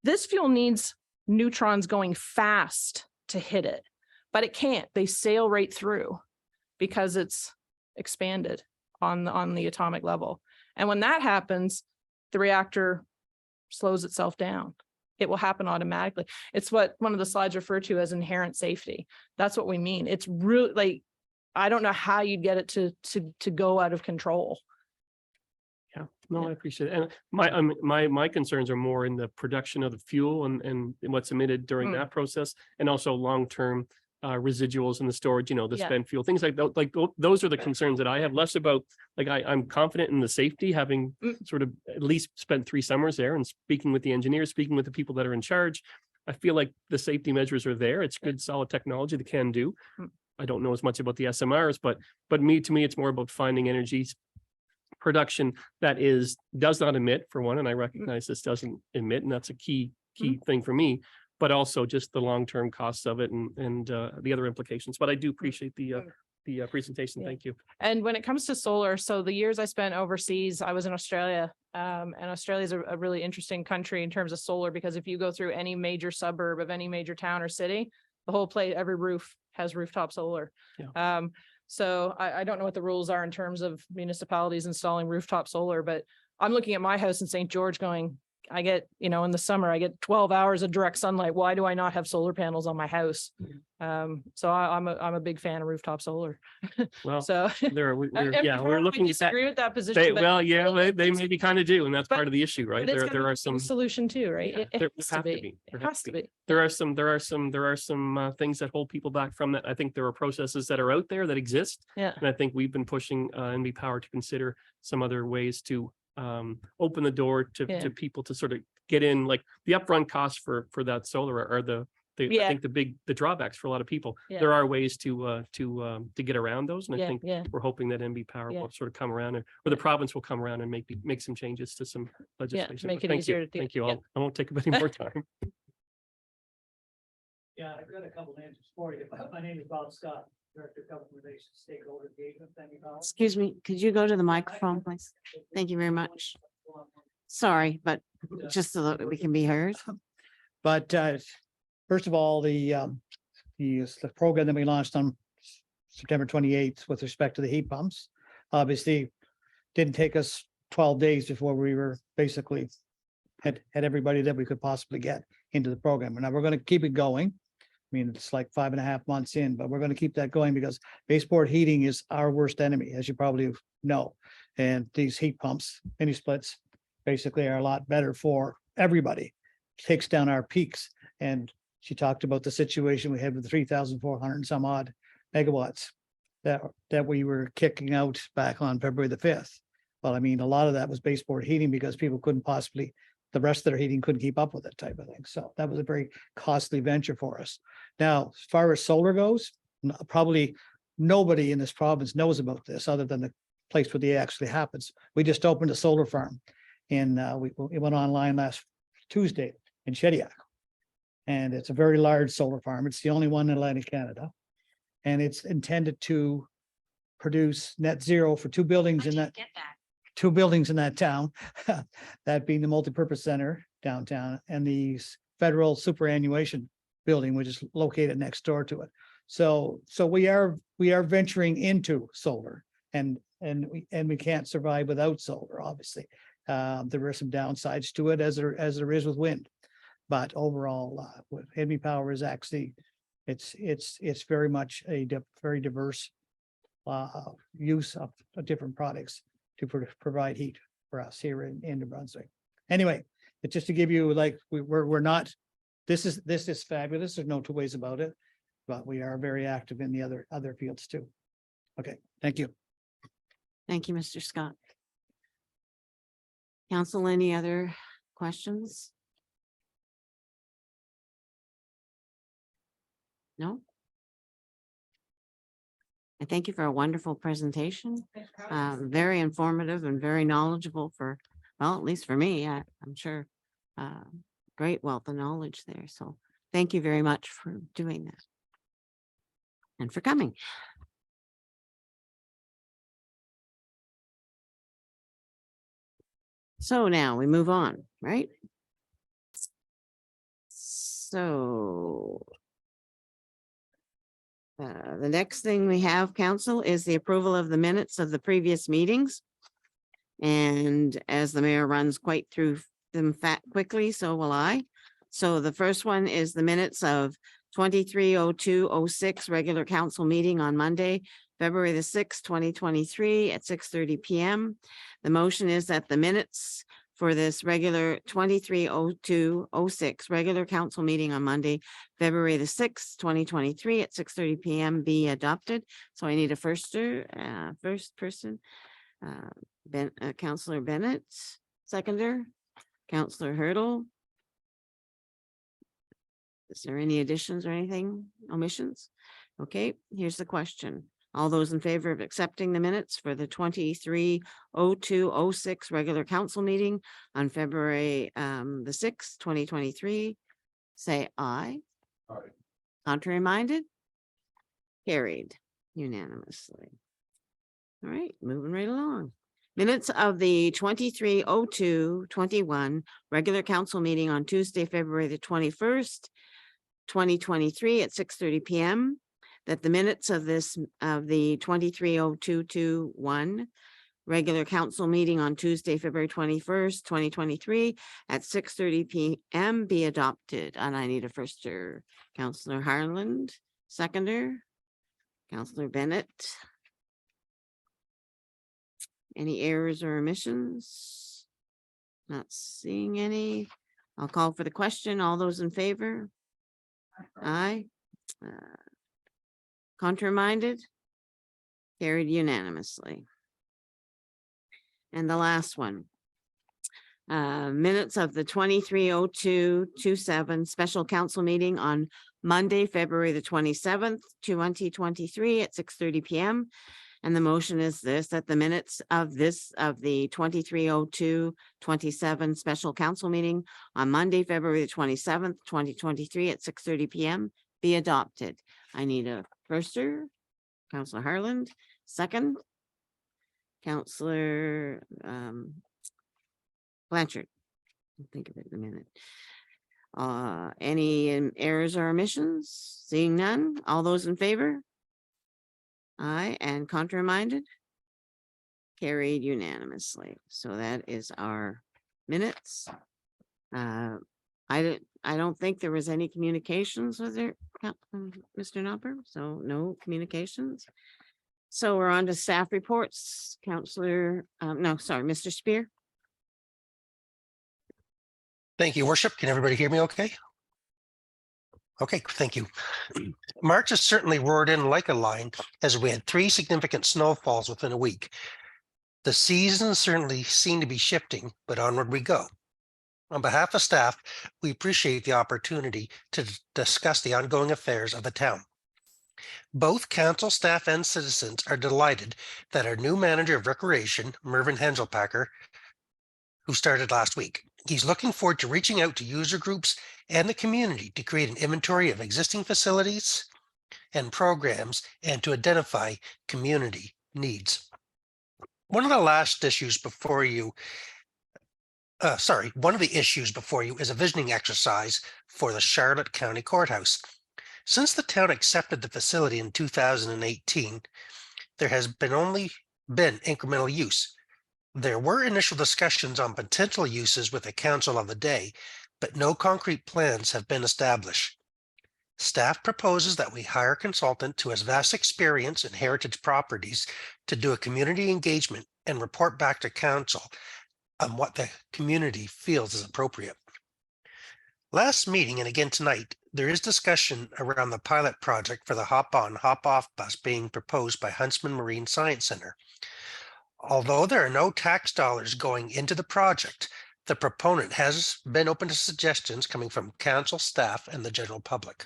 This fuel needs neutrons going fast to hit it, but it can't. They sail right through because it's expanded on the atomic level. And when that happens, the reactor slows itself down. It will happen automatically. It's what one of the slides referred to as inherent safety. That's what we mean. It's really like, I don't know how you'd get it to go out of control. Yeah, no, I appreciate it. And my concerns are more in the production of the fuel and what's emitted during that process, and also long-term residuals in the storage, the spent fuel, things like that. Like those are the concerns that I have, less about, like, I'm confident in the safety, having sort of at least spent 3 summers there and speaking with the engineers, speaking with the people that are in charge. I feel like the safety measures are there. It's good, solid technology that can do. I don't know as much about the SMRs, but to me, it's more about finding energy production that does not emit, for one, and I recognize this doesn't emit, and that's a key thing for me, but also just the long-term costs of it and the other implications. But I do appreciate the presentation. Yeah. Thank you. And when it comes to solar, so the years I spent overseas, I was in Australia, and Australia is a really interesting country in terms of solar, because if you go through any major suburb of any major town or city, the whole place, every roof has rooftop solar. Yeah. So I don't know what the rules are in terms of municipalities installing rooftop solar, but I'm looking at my house in St. George going, I get, in the summer, I get 12 hours of direct sunlight. Why do I not have solar panels on my house? So I'm a big fan of rooftop solar. Well, So we're looking at that. disagree with that position. They maybe kind of do, and that's part of the issue, right? There are some solution too, right? Yeah, It there has have to to be. There It have has to to be. There are some things that hold people back from that. I think there are processes that are out there that exist. Yeah. And I think we've been pushing NB Power to consider some other ways to open the door to people to sort of get in. Like the upfront costs for that solar are I think the drawbacks for a lot of people. Yeah. There are ways to get around those, and I think Yeah. we're hoping that NB Power will sort of come around, or the province will come around and make some changes to some legislation. make But it thank easier you. to do. Thank you. Yeah. I won't take up any more time. Yeah, I've got a couple of answers for you. My name is Bob Scott, Director of Government Relations, Stakeholder Engagement. Excuse me, could you go to the microphone, please? Thank you very much. Sorry, but just so that we can be heard. But first of all, the program that we launched on September 28th with respect to the heat pumps, obviously didn't take us 12 days before we were basically had everybody that we could possibly get into the program. And now we're going to keep it going. I mean, it's like 5.5 months in, but we're going to keep that going because baseboard heating is our worst enemy, as you probably know. And these heat pumps, mini splits, basically are a lot better for everybody. Takes down our peaks. And she talked about the situation we had with 3,400 and some odd megawatts that we were kicking out back on February the 5th. Well, I mean, a lot of that was baseboard heating because people couldn't possibly, the rest of their heating couldn't keep up with it type of thing. So that was a very costly venture for us. Now, as far as solar goes, probably nobody in this province knows about this other than the place where it actually happens. We just opened a solar farm and we went online last Tuesday in Shediac. And it's a very large solar farm. It's the only one in Atlantic Canada. And it's intended to produce net zero for 2 buildings in that. 2 buildings in that town, that being the multipurpose center downtown and the federal superannuation building, which is located next door to it. So we are venturing into solar, and we can't survive without solar, obviously. There are some downsides to it as there is with wind. But overall, with NV Power is actually, it's very much a very diverse use of different products to provide heat for us here in New Brunswick. Anyway, it's just to give you like, we're not, this is fabulous. There's no two ways about it. But we are very active in the other fields too. Okay, thank you. Thank you, Mr. Scott. Council, any other questions? No? I thank you for a wonderful presentation. Very informative and very knowledgeable for, well, at least for me, I'm sure. Great wealth of knowledge there. So thank you very much for doing that. And for coming. So now we move on, right? So the next thing we have, council, is the approval of the minutes of the previous meetings. And as the mayor runs quite through them quickly, so will I. So the first one is the minutes of 23:02:06 regular council meeting on Monday, February the 6th, 2023 at 6:30 PM. The motion is that the minutes for this regular 23:02:06 regular council meeting on Monday, February the 6th, 2023 at 6:30 PM be adopted. So I need a first person. Councillor Bennett, seconder, Councillor Hurdle. Is there any additions or anything, omissions? Okay, here's the question. All those in favor of accepting the minutes for the 23:02:06 regular council meeting on February the 6th, 2023, say aye. Aye. Contrary minded? Carried unanimously. All right, moving right along. Minutes of the 23:02:21 regular council meeting on Tuesday, February the 21st, 2023 at 6:30 PM. That the minutes of the 23:02:21 regular council meeting on Tuesday, February 21st, 2023 at 6:30 PM be adopted. And I need a firster. Councillor Harland, seconder, Councillor Bennett. Any errors or omissions? Not seeing any. I'll call for the question. All those in favor? Aye. Contrary minded? Carried unanimously. And the last one. Minutes of the 23:02:27 special council meeting on Monday, February the 27th, 2023 at 6:30 PM. And the motion is this, that the minutes of the 23:02:27 special council meeting on Monday, February the 27th, 2023 at 6:30 PM be adopted. I need a firster, Councillor Harland, second, Councillor Blanchard. I'll think of it in a minute. Any errors or omissions? Seeing none, all those in favor? Aye, and contrary minded? Carried unanimously. So that is our minutes. I don't think there was any communications with there, Mr. Knopper, so no communications. So we're on to staff reports. Councillor, no, sorry, Mr. Spear. Thank you, Worship. Can everybody hear me okay? Okay, thank you. March has certainly roared in like a lion as we had 3 significant snowfalls within a week. The seasons certainly seem to be shifting, but onward we go. On behalf of staff, we appreciate the opportunity to discuss the ongoing affairs of the town. Both council staff and citizens are delighted that our new manager of recreation, Mervyn Henselpacker, who started last week. He's looking forward to reaching out to user groups and the community to create an inventory of existing facilities and programs and to identify community needs. One of the issues before you is a visioning exercise for the Charlotte County Courthouse. Since the town accepted the facility in 2018, there has only been incremental use. There were initial discussions on potential uses with the council of the day, but no concrete plans have been established. Staff proposes that we hire a consultant who has vast experience in heritage properties to do a community engagement and report back to council on what the community feels is appropriate. Last meeting and again tonight, there is discussion around the pilot project for the hop-on, hop-off bus being proposed by Huntsman Marine Science Center. Although there are no tax dollars going into the project, the proponent has been open to suggestions coming from council staff and the general public.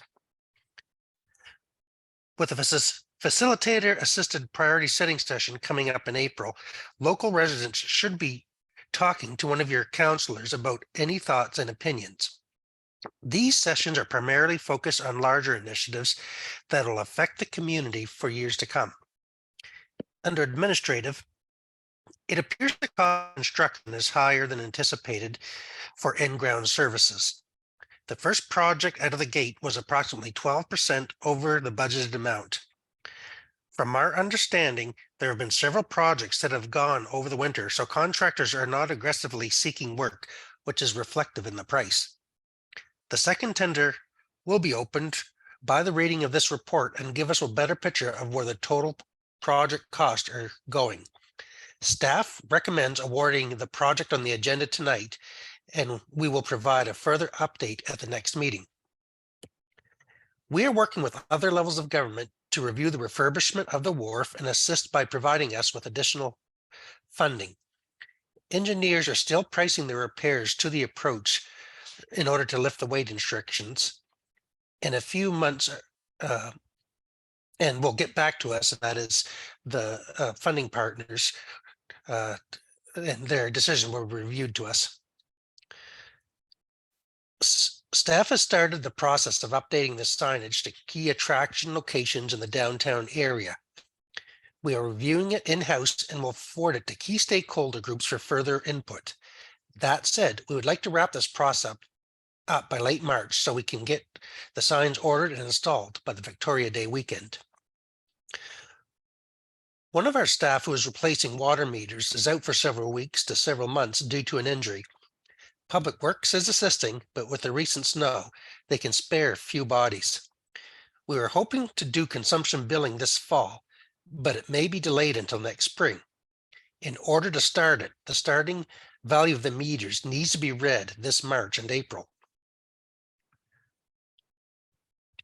With the facilitator assisted priority setting session coming up in April, local residents should be talking to one of your counselors about any thoughts and opinions. These sessions are primarily focused on larger initiatives that will affect the community for years to come. Under administrative, it appears the cost of construction is higher than anticipated for in-ground services. The first project out of the gate was approximately 12% over the budgeted amount. From our understanding, there have been several projects that have gone over the winter, so contractors are not aggressively seeking work, which is reflective in the price. The second tender will be opened by the reading of this report and give us a better picture of where the total project costs are going. Staff recommends awarding the project on the agenda tonight, and we will provide a further update at the next meeting. We are working with other levels of government to review the refurbishment of the wharf and assist by providing us with additional funding. Engineers are still pricing the repairs to the approach in order to lift the weight restrictions. In a few months, and will get back to us, and that is the funding partners and their decision will be reviewed to us. Staff has started the process of updating the signage to key attraction locations in the downtown area. We are reviewing it in-house and will forward it to key stakeholder groups for further input. That said, we would like to wrap this process up by late March so we can get the signs ordered and installed by the Victoria Day weekend. One of our staff who is replacing water meters is out for several weeks to several months due to an injury. Public Works is assisting, but with the recent snow, they can spare few bodies. We were hoping to do consumption billing this fall, but it may be delayed until next spring. In order to start it, the starting value of the meters needs to be read this March and April.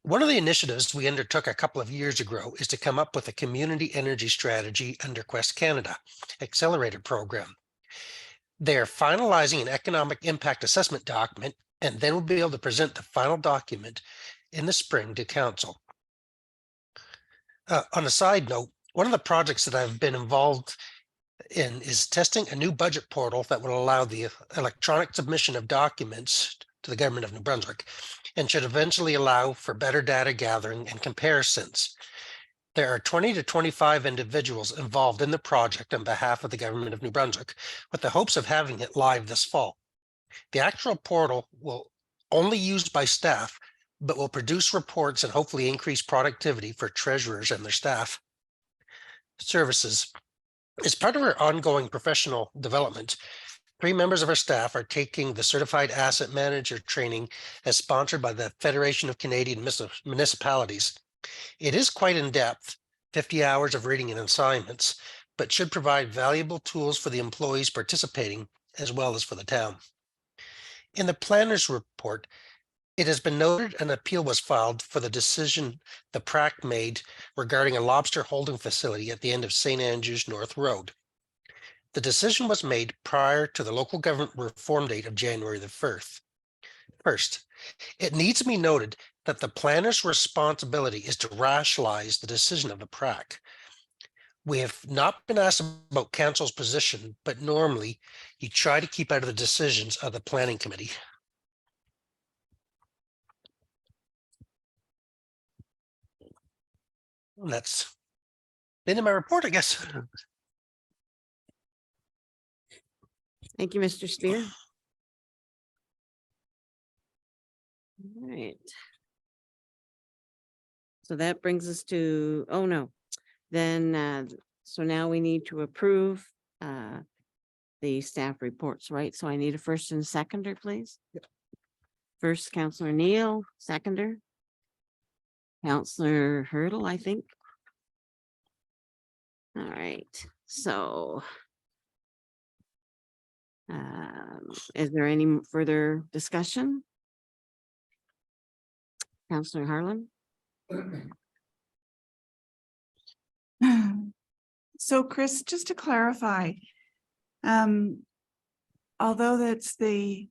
One of the initiatives we undertook a couple of years ago is to come up with a community energy strategy under Quest Canada Accelerator program. They are finalizing an economic impact assessment document, and then we'll be able to present the final document in the spring to council. On a side note, one of the projects that I've been involved in is testing a new budget portal that will allow the electronic submission of documents to the government of New Brunswick and should eventually allow for better data gathering and comparisons. There are 20 to 25 individuals involved in the project on behalf of the government of New Brunswick, with the hopes of having it live this fall. The actual portal will only used by staff, but will produce reports and hopefully increase productivity for treasurers and their staff. Services. As part of our ongoing professional development, 3 members of our staff are taking the Certified Asset Manager training as sponsored by the Federation of Canadian Municipalities. It is quite in-depth, 50 hours of reading and assignments, but should provide valuable tools for the employees participating as well as for the town. In the planner's report, it has been noted an appeal was filed for the decision the PRAC made regarding a lobster holding facility at the end of St. Andrews North Road. The decision was made prior to the local government reform date of January the 1st. It needs to be noted that the planner's responsibility is to rationalize the decision of the PRAC. We have not been asked about council's position, but normally you try to keep out of the decisions of the planning committee. And that's been in my report, I guess. Thank you, Mr. Spear. All right. So that brings us to, oh no, then, so now we need to approve the staff reports, right? So I need a first and seconder, please. First, Counselor Neil, seconder. Counselor Hurdle, I think. All right, so. Is there any further discussion? Counselor Harlan? So Chris, just to clarify, although that's the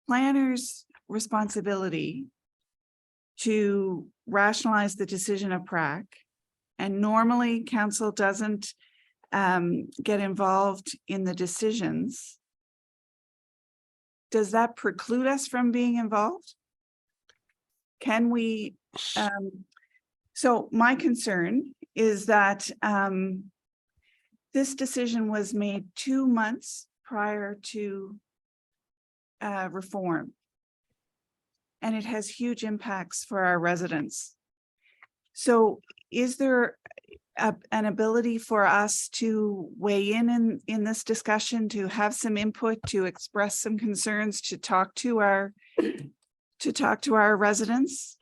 planner's responsibility to rationalize the decision of PrAC, and normally council doesn't get involved in the decisions, does that preclude us from being involved? Can we, so my concern is that this decision was made 2 months prior to reform. And it has huge impacts for our residents. So is there an ability for us to weigh in this discussion, to have some input, to express some concerns, to talk to our residents?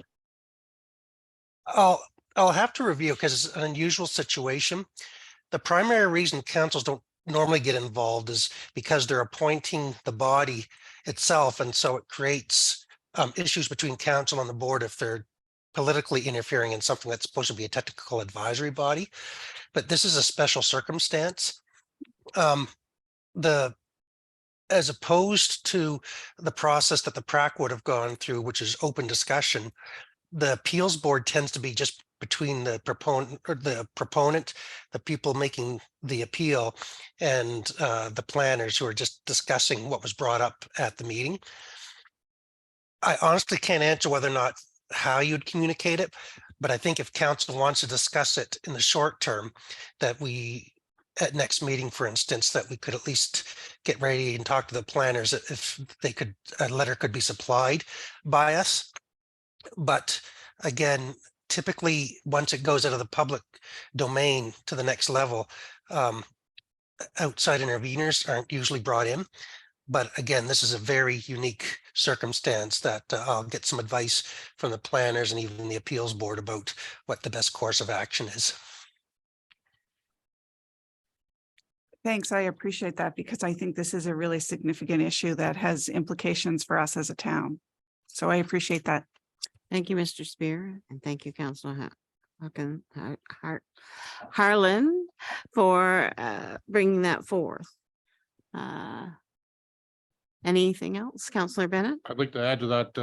I'll have to review because it's an unusual situation. The primary reason councils don't normally get involved is because they're appointing the body itself. And so it creates issues between council and the board if they're politically interfering in something that's supposed to be a technical advisory body. But this is a special circumstance. As opposed to the process that the PrAC would have gone through, which is open discussion, the appeals board tends to be just between the proponent, the people making the appeal, and the planners who are just discussing what was brought up at the meeting. I honestly can't answer whether or not how you'd communicate it, but I think if council wants to discuss it in the short term, that we at next meeting, for instance, that we could at least get ready and talk to the planners if they could, a letter could be supplied by us. But again, typically, once it goes out of the public domain to the next level, outside interveners aren't usually brought in. But again, this is a very unique circumstance that I'll get some advice from the planners and even the appeals board about what the best course of action is. Thanks, I appreciate that because I think this is a really significant issue that has implications for us as a town. So I appreciate that. Thank you, Mr. Spear, and thank you, Counselor Harlan, for bringing that forth. Anything else, Counselor Bennett? I'd like to add to that,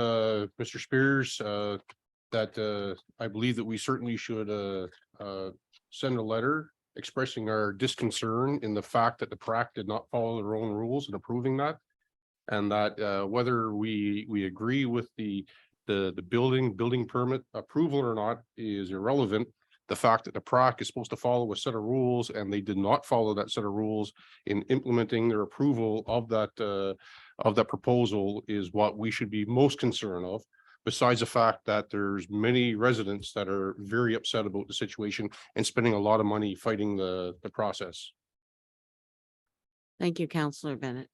Mr. Spears, that I believe that we certainly should send a letter expressing our disconcern in the fact that the PrAC did not follow their own rules in approving that. And that whether we agree with the building permit approval or not is irrelevant. The fact that the PrAC is supposed to follow a set of rules and they did not follow that set of rules in implementing their approval of that proposal is what we should be most concerned of. Besides the fact that there's many residents that are very upset about the situation and spending a lot of money fighting the process. Thank you, Counselor Bennett.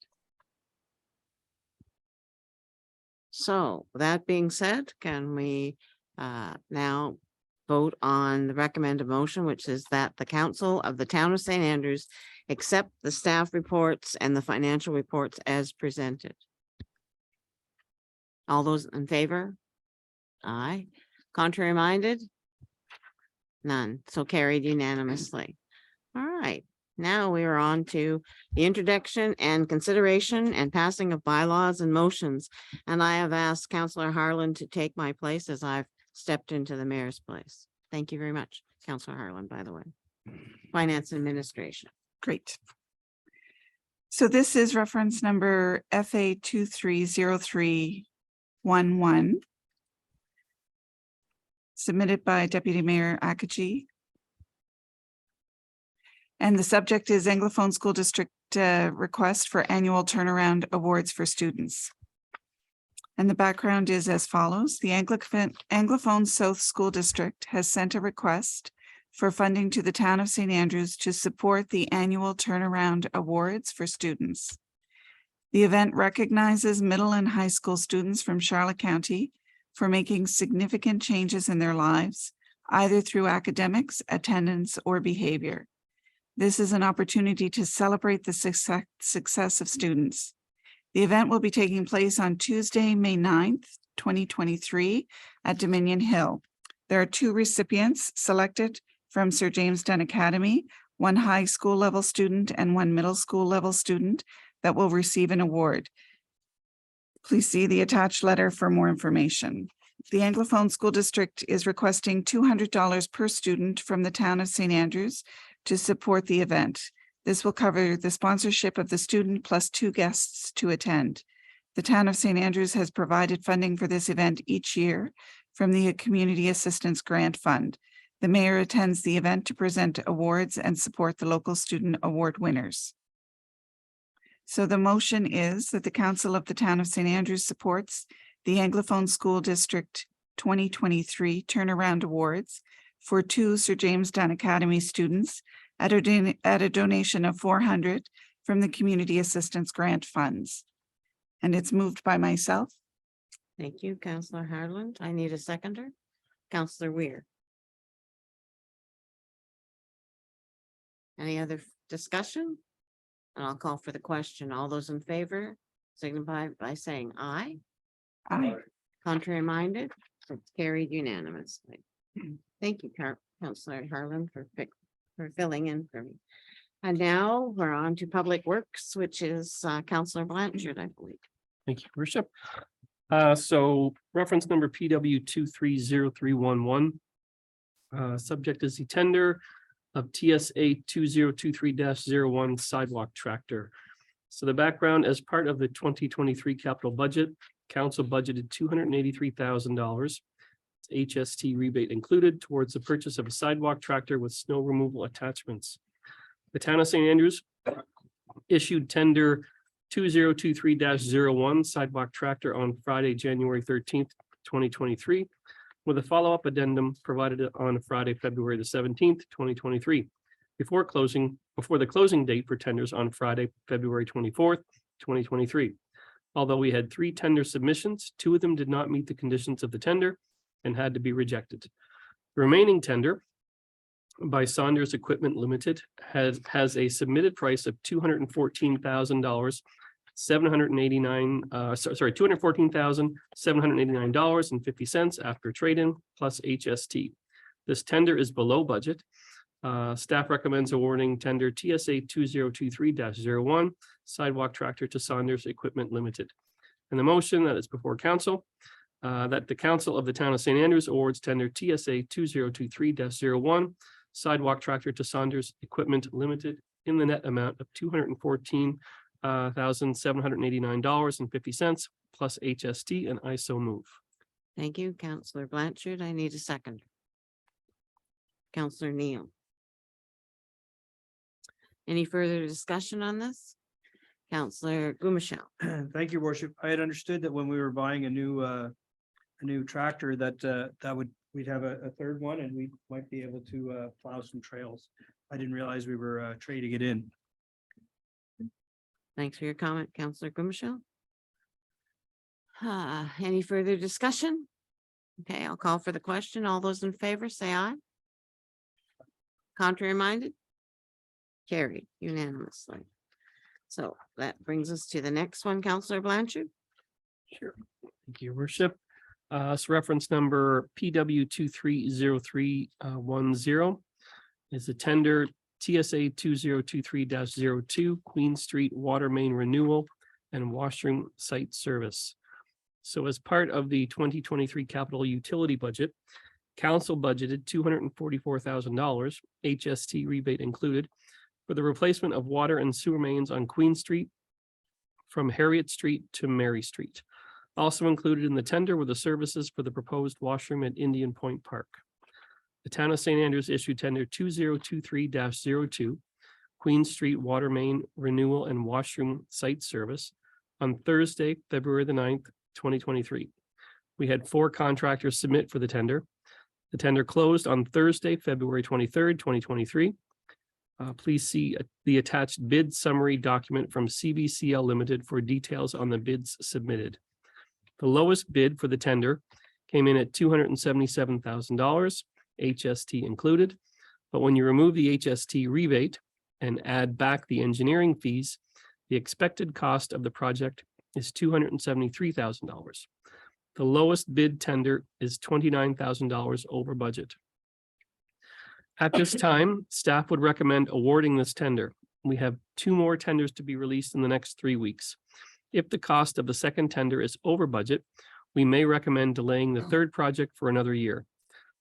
So that being said, can we now vote on the recommended motion, which is that the council of the town of St. Andrews accept the staff reports and the financial reports as presented? All those in favor? Aye. Contrary minded? None. So carried unanimously. All right. Now we are on to the introduction and consideration and passing of bylaws and motions. And I have asked Counselor Harlan to take my place as I've stepped into the mayor's place. Thank you very much, Counselor Harlan, by the way. Finance and Administration. Great. So this is reference number FA 230311. Submitted by Deputy Mayor Akaji. And the subject is Anglophone School District request for annual turnaround awards for students. And the background is as follows. The Anglophone South School District has sent a request for funding to the town of St. Andrews to support the annual turnaround awards for students. The event recognizes middle and high school students from Charlotte County for making significant changes in their lives, either through academics, attendance, or behavior. This is an opportunity to celebrate the success of students. The event will be taking place on Tuesday, May 9th, 2023 at Dominion Hill. There are 2 recipients selected from Sir James Dunn Academy, 1 high school level student and 1 middle school level student that will receive an award. Please see the attached letter for more information. The Anglophone School District is requesting $200 per student from the town of St. Andrews to support the event. This will cover the sponsorship of the student plus 2 guests to attend. The town of St. Andrews has provided funding for this event each year from the Community Assistance Grant Fund. The mayor attends the event to present awards and support the local student award winners. So the motion is that the Council of the Town of St. Andrews supports the Anglophone School District 2023 Turnaround Awards for 2 Sir James Dunn Academy students at a donation of $400 from the Community Assistance Grant Funds. And it's moved by myself. Thank you, Councillor Harland. I need a seconder. Councillor Weir. Any other discussion? And I'll call for the question. All those in favor signify by saying aye. Aye. Contrary minded, it's carried unanimously. Thank you, Councillor Harland, for filling in for me. And now we're on to Public Works, which is Councillor Blanchard, I believe. Thank you, Worship. So reference number PW 230311. Subject is the tender of TSA 2023-01 sidewalk tractor. So the background, as part of the 2023 capital budget, council budgeted $283,000. HST rebate included towards the purchase of a sidewalk tractor with snow removal attachments. The town of St. Andrews issued tender 2023-01 sidewalk tractor on Friday, January 13th, 2023, with a follow-up addendum provided on Friday, February the 17th, 2023, before the closing date for tenders on Friday, February 24th, 2023. Although we had 3 tender submissions, 2 of them did not meet the conditions of the tender and had to be rejected. The remaining tender by Saunders Equipment Limited has a submitted price of $214,789, $214,789.50 after trade-in plus HST. This tender is below budget. Staff recommends awarding tender TSA 2023-01 sidewalk tractor to Saunders Equipment Limited. And the motion that is before council, that the council of the town of St. Andrews awards tender TSA 2023-01 sidewalk tractor to Saunders Equipment Limited in the net amount of $214,789.50 plus HST, and I so move. Thank you, Councillor Blanchard. I need a second. Councillor Neal. Any further discussion on this? Councillor Gumashal. Thank you, Worship. I had understood that when we were buying a new tractor that we'd have a third one and we might be able to plow some trails. I didn't realize we were trading it in. Thanks for your comment, Councillor Gumashal. Any further discussion? Okay, I'll call for the question. All those in favor, say aye. Contrary minded? Carried unanimously. So that brings us to the next one, Councillor Blanchard. Sure. Thank you, Worship. So reference number PW 230310 is the tender TSA 2023-02 Queen Street Water Main Renewal and Washroom Site Service. So as part of the 2023 capital utility budget, council budgeted $244,000, HST rebate included, for the replacement of water and sewer mains on Queen Street from Harriet Street to Mary Street. Also included in the tender were the services for the proposed washroom at Indian Point Park. The town of St. Andrews issued tender 2023-02 Queen Street Water Main Renewal and Washroom Site Service on Thursday, February the 9th, 2023. We had 4 contractors submit for the tender. The tender closed on Thursday, February 23rd, 2023. Please see the attached bid summary document from CBCL Limited for details on the bids submitted. The lowest bid for the tender came in at $277,000, HST included. But when you remove the HST rebate and add back the engineering fees, the expected cost of the project is $273,000. The lowest bid tender is $29,000 over budget. At this time, staff would recommend awarding this tender. We have 2 more tenders to be released in the next 3 weeks. If the cost of the second tender is over budget, we may recommend delaying the third project for another year.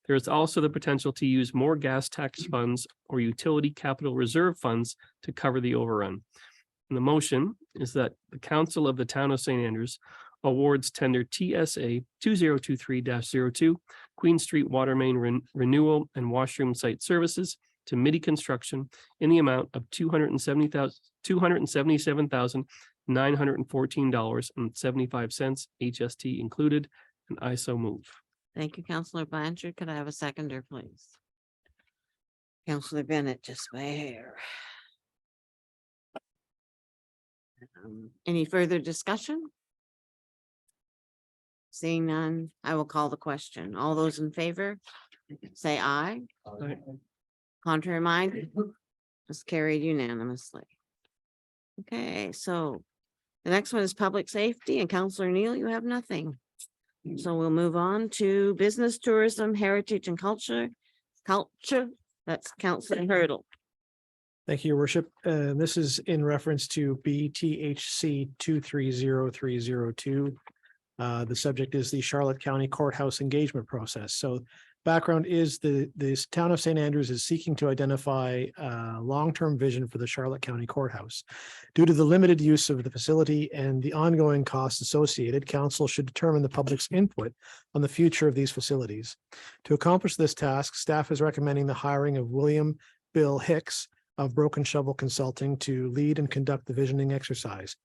There is also the potential to use more gas tax funds or utility capital reserve funds to cover the overrun. And the motion is that the Council of the Town of St. Andrews awards tender TSA 2023-02 Queen Street Water Main Renewal and Washroom Site Services to MIDI Construction in the amount of $277,914.75, HST included, and I so move. Thank you, Councillor Blanchard. Could I have a seconder, please? Councillor Bennett, just by a hair. Any further discussion? Seeing none, I will call the question. All those in favor, say aye. Aye. Contrary mind, just carried unanimously. Okay, so the next one is public safety, and Councillor Neal, you have nothing. So we'll move on to business, tourism, heritage and culture. That's Councillor Hurdle. Thank you, Your Worship. This is in reference to BTHC 230302. The subject is the Charlotte County Courthouse engagement process. So background is this town of St. Andrews is seeking to identify a long-term vision for the Charlotte County Courthouse. Due to the limited use of the facility and the ongoing costs associated, council should determine the public's input on the future of these facilities. To accomplish this task, staff is recommending the hiring of William Bill Hicks of Broken Shovel Consulting to lead and conduct the visioning exercise.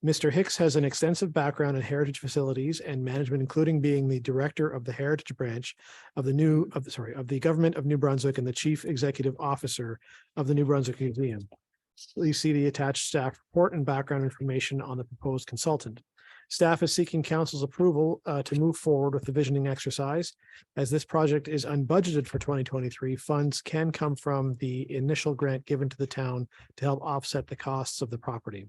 Mr. Hicks has an extensive background in heritage facilities and management, including being the director of the heritage branch of the government of New Brunswick and the chief executive officer of the New Brunswick Museum. Please see the attached staff report and background information on the proposed consultant. Staff is seeking council's approval to move forward with the visioning exercise. As this project is unbudgeted for 2023, funds can come from the initial grant given to the town to help offset the costs of the property.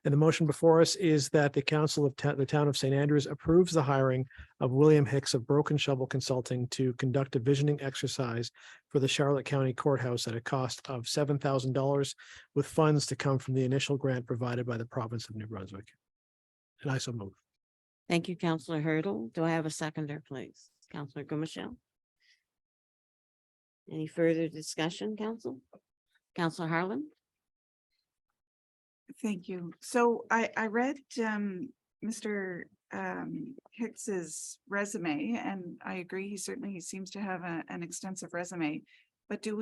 And the motion before us is that the council of the town of St. Andrews approves the hiring of William Hicks of Broken Shovel Consulting to conduct a visioning exercise for the Charlotte County Courthouse at a cost of $7,000, with funds to come from the initial grant provided by the province of New Brunswick. And I so move. Thank you, Councillor Hurdle. Do I have a seconder, please? Councillor Gomichelle. Any further discussion, council? Councillor Harlan? Thank you. So I read Mr. Hicks's resume, and I agree, he certainly seems to have an extensive resume. But are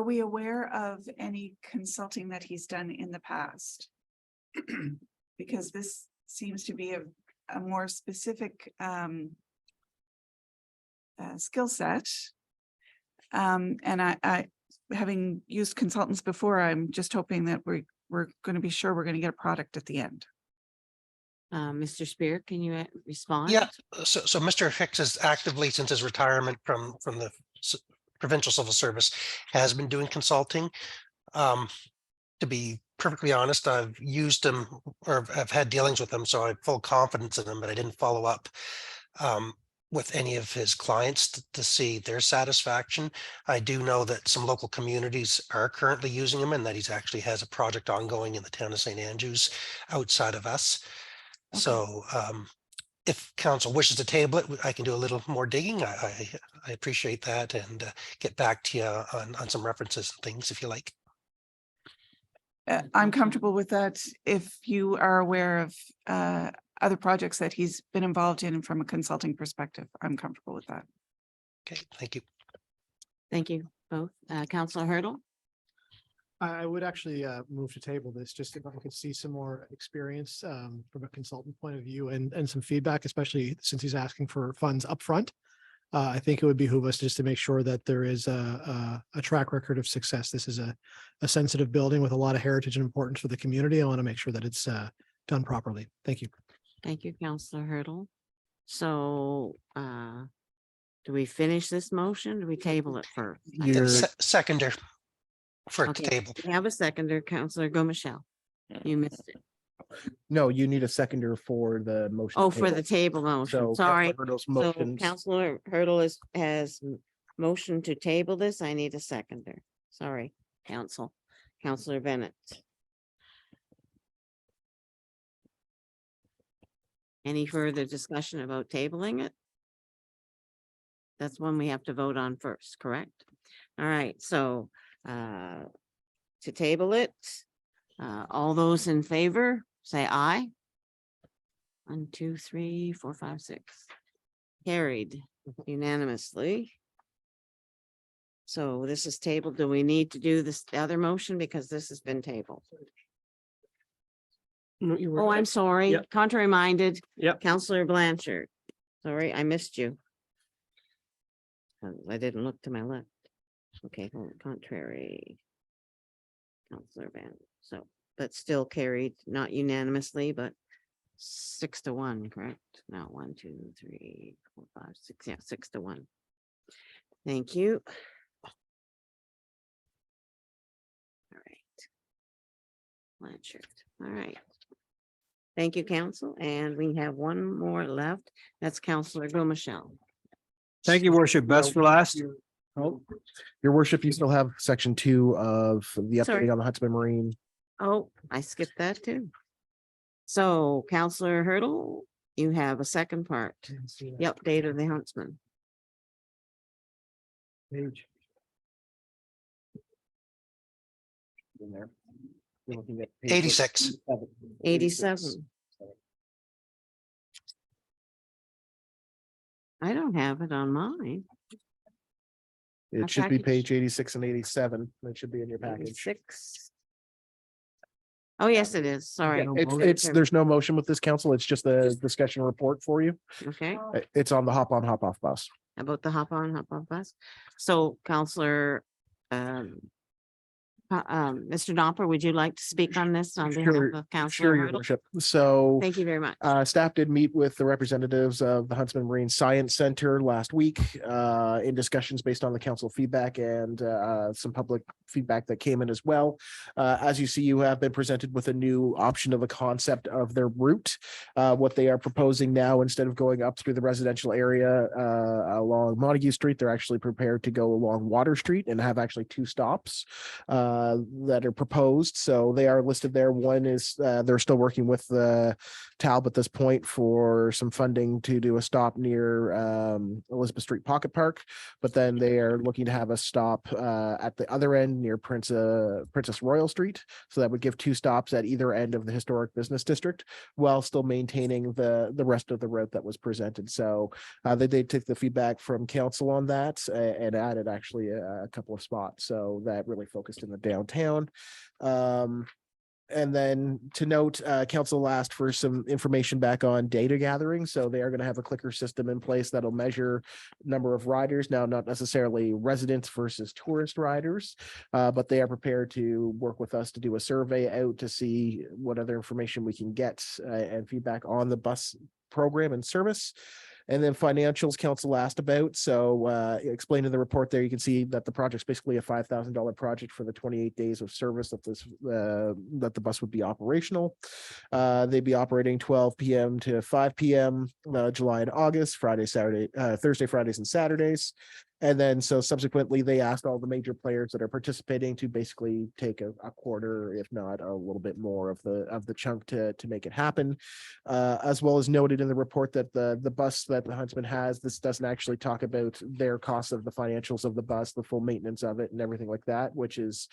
we aware of any consulting that he's done in the past? Because this seems to be a more specific skill set. And I having used consultants before, I'm just hoping that we're going to be sure we're going to get a product at the end. Mr. Spear, can you respond? Yeah, so Mr. Hicks has actively, since his retirement from the provincial civil service, has been doing consulting. To be perfectly honest, I've used him or I've had dealings with him, so I have full confidence in him, but I didn't follow up with any of his clients to see their satisfaction. I do know that some local communities are currently using him and that he's actually has a project ongoing in the town of St. Andrews outside of us. Okay. So if council wishes to table it, I can do a little more digging. I appreciate that and get back to you on some references and things if you like. I'm comfortable with that. If you are aware of other projects that he's been involved in from a consulting perspective, I'm comfortable with that. Okay, thank you. Thank you both. Councillor Hurdle? I would actually move to table this, just if I could see some more experience from a consultant point of view and some feedback, especially since he's asking for funds upfront. I think it would behoove us just to make sure that there is a track record of success. This is a sensitive building with a lot of heritage and importance for the community. I want to make sure that it's done properly. Thank you. Thank you, Counselor Hurdle. So, do we finish this motion? Do we table it first? I You're- think- Seconder for the Okay, table. we have a seconder, Counselor Go Michelle. You missed it. No, you need a seconder for the motion. Oh, to for table. the table So motion, Counselor sorry. Hurdle's So motions- Counselor Hurdle has motion to table this. I need a seconder. Sorry, Council. Counselor Bennett. Any further discussion about tabling it? That's one we have to vote on first, correct? All right, so to table it, all those in favor, say aye. 1, 2, 3, 4, 5, 6. Carried unanimously. So this is tabled. Do we need to do this other motion because this has been tabled? No, you were. Oh, I'm sorry, Yep. contrary minded. Yep. Counselor Blanchard. Sorry, I missed you. I didn't look to my left. Okay, hold on, contrary. Counselor Van, so, but still carried, not unanimously, but 6-1, correct? No, 1, 2, 3, 4, 5, 6, yeah, 6-1. Thank you. All right. Blanchard, all right. Thank you, council, and we have one more left. That's Counselor Go Michelle. Thank you, worship. Best for last. Oh, Your worship, you still have section 2 of the Sorry. update on the Huntsman Marine. Oh, I skipped that too. So Counselor Hurdle, you have a second part, the update of the Huntsman. page. In there. You're looking at 86. 87. I don't have it on mine. My It should be package. page 86 and 87. That should be in your package. 86. Oh, yes, it is. Sorry. There's no motion with this council. It's just a discussion report for you. Okay, It's on the hop on, hop off bus. about the hop on, hop off bus. So Counselor, Mr. Knopper, would you like to speak on this on behalf Sure, of Sure, Counselor your Hurdle? worship. So Thank you very much. staff did meet with the representatives of the Huntsman Marine Science Center last week in discussions based on the council feedback and some public feedback that came in as well. As you see, you have been presented with a new option of a concept of their route. What they are proposing now, instead of going up through the residential area along Montague Street, they're actually prepared to go along Water Street and have actually 2 stops that are proposed. So they are listed there. One is they're still working with the TALB at this point for some funding to do a stop near Elizabeth Street Pocket Park, but then they are looking to have a stop at the other end near Princess Royal Street. So that would give 2 stops at either end of the historic business district while still maintaining the rest of the route that was presented. So they did take the feedback from council on that and added actually a couple of spots. So that really focused in the downtown. And then to note, council asked for some information back on data gathering. So they are going to have a clicker system in place that'll measure number of riders. Now, not necessarily residents versus tourist riders, but they are prepared to work with us to do a survey out to see what other information we can get and feedback on the bus program and service. And then financials council asked about. So explained in the report there, you can see that the project's basically a $5,000 project for the 28 days of service that that the bus would be operational. They'd be operating 12 p.m. to 5 p.m. July and August, Thursday, Fridays and Saturdays. And then so subsequently, they asked all the major players that are participating to basically take a quarter, if not a little bit more of the chunk to make it happen. As well as noted in the report that the bus that the Huntsman has, this doesn't actually talk about their cost of the financials of the bus, the full maintenance of it and everything like that, which is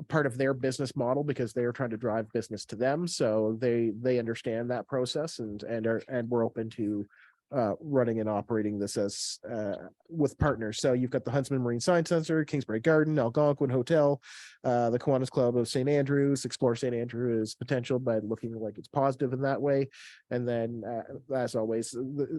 part of their business model because they're trying to drive business to them. So they understand that process and we're open to running and operating this as with partners. So you've got the Huntsman Marine Science Center, Kingsbury Garden, Algonquin Hotel, the Kiwanis Club of St. Andrews, explore St. Andrews potential by looking like it's positive in that way. And then as always,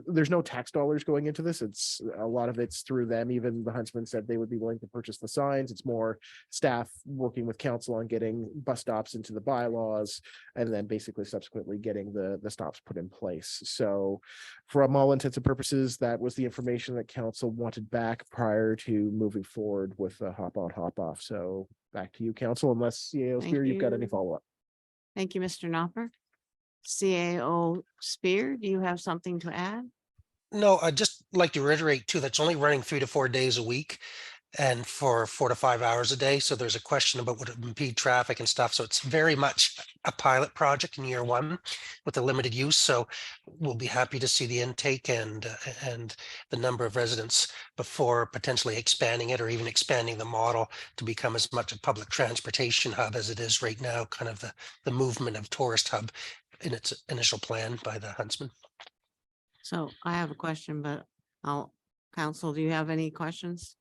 there's no tax dollars going into this. It's a lot of it's through them. Even the Huntsman said they would be willing to purchase the signs. It's more staff working with council on getting bus stops into the bylaws, and then basically subsequently getting the stops put in place. So from all intents and purposes, that was the information that council wanted back prior to moving forward with the hop on, hop off. So back to you, council, unless CAO Spear, you've got any you. follow-up. Thank you, Mr. Knopper. CAO Spear, do you have something to add? No, I'd just like to reiterate too, that's only running 3 to 4 days a week and for 4 to 5 hours a day. So there's a question about would it impede traffic and stuff. So it's very much a pilot project in year 1 with a limited use. So we'll be happy to see the intake and the number of residents before potentially expanding it or even expanding the model to become as much a public transportation hub as it is right now, kind of the movement of tourist hub in its initial plan by the Huntsman. So I have a question, but council, do you have any questions?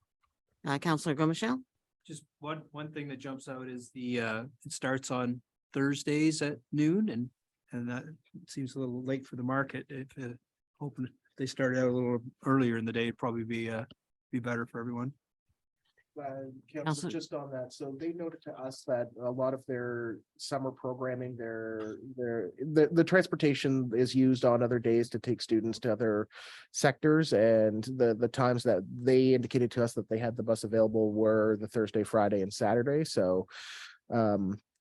Councillor Gomichelle? Just one thing that jumps out is it starts on Thursdays at noon and that seems a little late for the market. If hoping if they started out a little earlier in the day, it'd probably be better for everyone. Council, Councilor- just on that, so they noted to us that a lot of their summer programming, the transportation is used on other days to take students to other sectors, and the times that they indicated to us that they had the bus available were the Thursday, Friday, and Saturday. So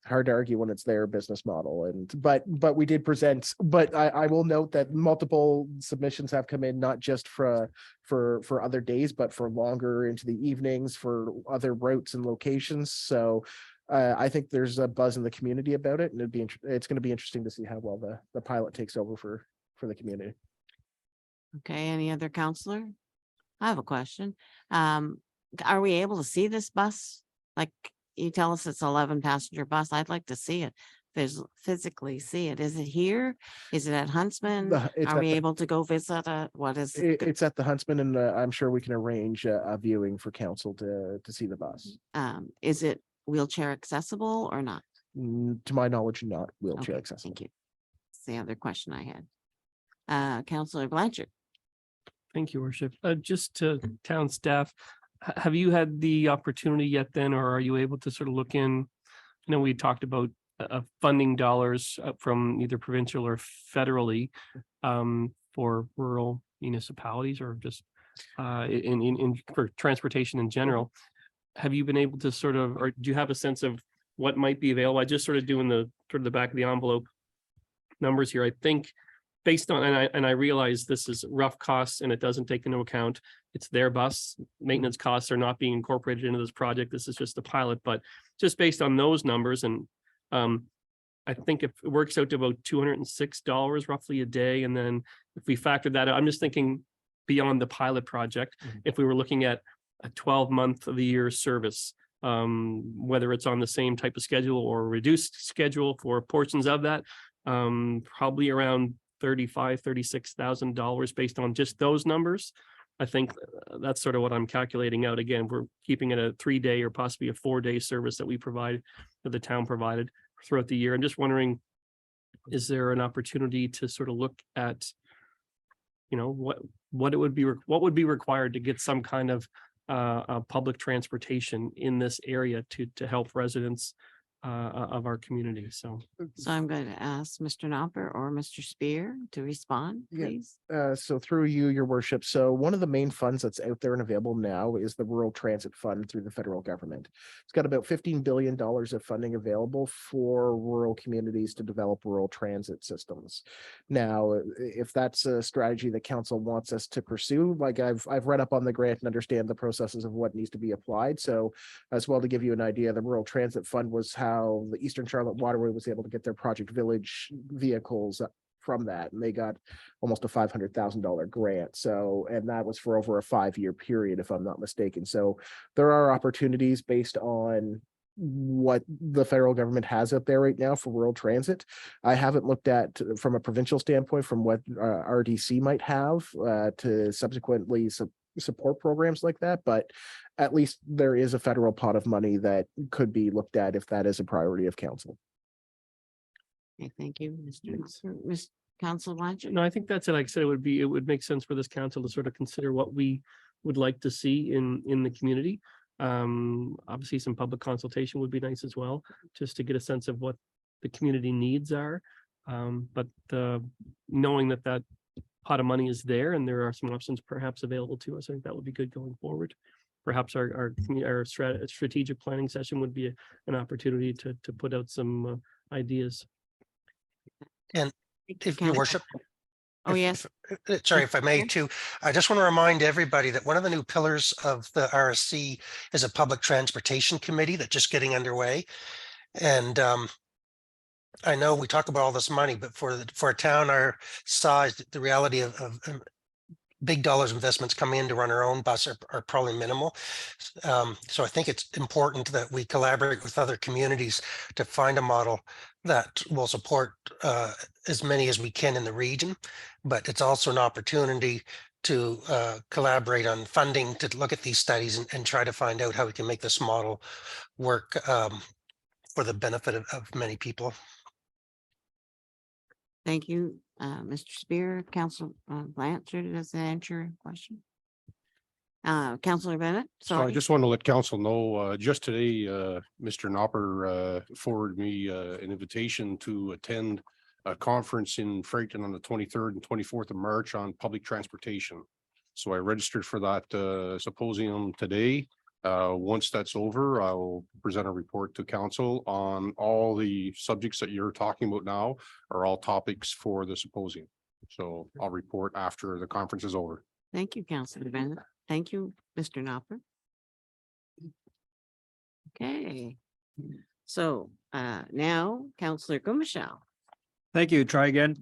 hard to argue when it's their business model. And but we did present, but I will note that multiple submissions have come in, not just for other days, but for longer into the evenings for other routes and locations. So I think there's a buzz in the community about it, and it's going to be interesting to see how well the pilot takes over for the community. Okay, any other counselor? I have a question. Are we able to see this bus? Like, you tell us it's 11 passenger bus. I'd like to see it, physically see it. Is it here? Is it at Huntsman? It's Are at we the- able to go visit? What is it? It's at the Huntsman, and I'm sure we can arrange a viewing for council to see the bus. Is it wheelchair accessible or not? To my knowledge, not wheelchair Okay, accessible. thank you. That's the other question I had. Councillor Blanchard. Thank you, Worship. Just to town staff, have you had the opportunity yet then, or are you able to sort of look in? I know we talked about funding dollars from either provincial or federally for rural municipalities or just for transportation in general. Have you been able to sort of, or do you have a sense of what might be available? I just sort of doing the back of the envelope numbers here. I think based on, and I realize this is rough costs and it doesn't take into account, it's their bus. Maintenance costs are not being incorporated into this project. This is just a pilot, but just based on those numbers, and I think if it works out to about $206 roughly a day. And then if we factor that out, I'm just thinking beyond the pilot project, if we were looking at a 12-month of the year service, whether it's on the same type of schedule or reduced schedule for portions of that, probably around $36,000 based on just those numbers. I think that's sort of what I'm calculating out. Again, we're keeping it a 3-day or possibly a 4-day service that we provide, that the town provided throughout the year. I'm just wondering, is there an opportunity to sort of look at, you know, what would be required to get some kind of public transportation in this area to help residents of our community. So I'm going to ask Mr. Knopper or Mr. Spear to respond, Yeah. please. So through you, your worship. So one of the main funds that's out there and available now is the Rural Transit Fund through the federal government. It's got about $15 billion of funding available for rural communities to develop rural transit systems. Now, if that's a strategy that council wants us to pursue, like I've read up on the grant and understand the processes of what needs to be applied. So as well, to give you an idea, the Rural Transit Fund was how the Eastern Charlotte Waterway was able to get their Project Village vehicles from that, and they got almost a $500,000 grant. So, and that was for over a 5-year period, if I'm not mistaken. So there are opportunities based on what the federal government has out there right now for rural transit. I haven't looked at from a provincial standpoint from what RDC might have to subsequently support programs like that, but at least there is a federal pot of money that could be looked at if that is a priority of council. Okay, thank you, Mr. Council Blanchard. No, I think that's it. Like I said, it would make sense for this council to sort of consider what we would like to see in the community. Obviously some public consultation would be nice as well, just to get a sense of what the community needs are. But knowing that that pot of money is there and there are some options perhaps available to us, I think that would be good going forward. Perhaps our strategic planning session would be an opportunity to put out some ideas. And Thank you, if your Council. worship. Oh, if- yes. Sorry, if I may too, I just want to remind everybody that one of the new pillars of the RSC is a public transportation committee that's just getting underway. And I know we talk about all this money, but for a town our size, the reality of big dollars investments coming in to run our own bus are probably minimal. So I think it's important that we collaborate with other communities to find a model that will support as many as we can in the region. But it's also an opportunity to collaborate on funding to look at these studies and try to find out how we can make this model work for the benefit of many people. Thank you, Mr. Spear. Council Blanchard, does that answer your question? Councillor Bennett, So I sorry. just want to let council know, just today, Mr. Nopper forwarded me an invitation to attend a conference in Fredericton on the 23rd and 24th of March on public transportation. So I registered for that symposium today. Once that's over, I will present a report to council on all the subjects that you're talking about now are all topics for the symposium. So I'll report after the conference is over. Thank you, Councillor Bennett. Thank you, Mr. Nopper. Okay, so now Councillor Gumashal. Thank you. Try again.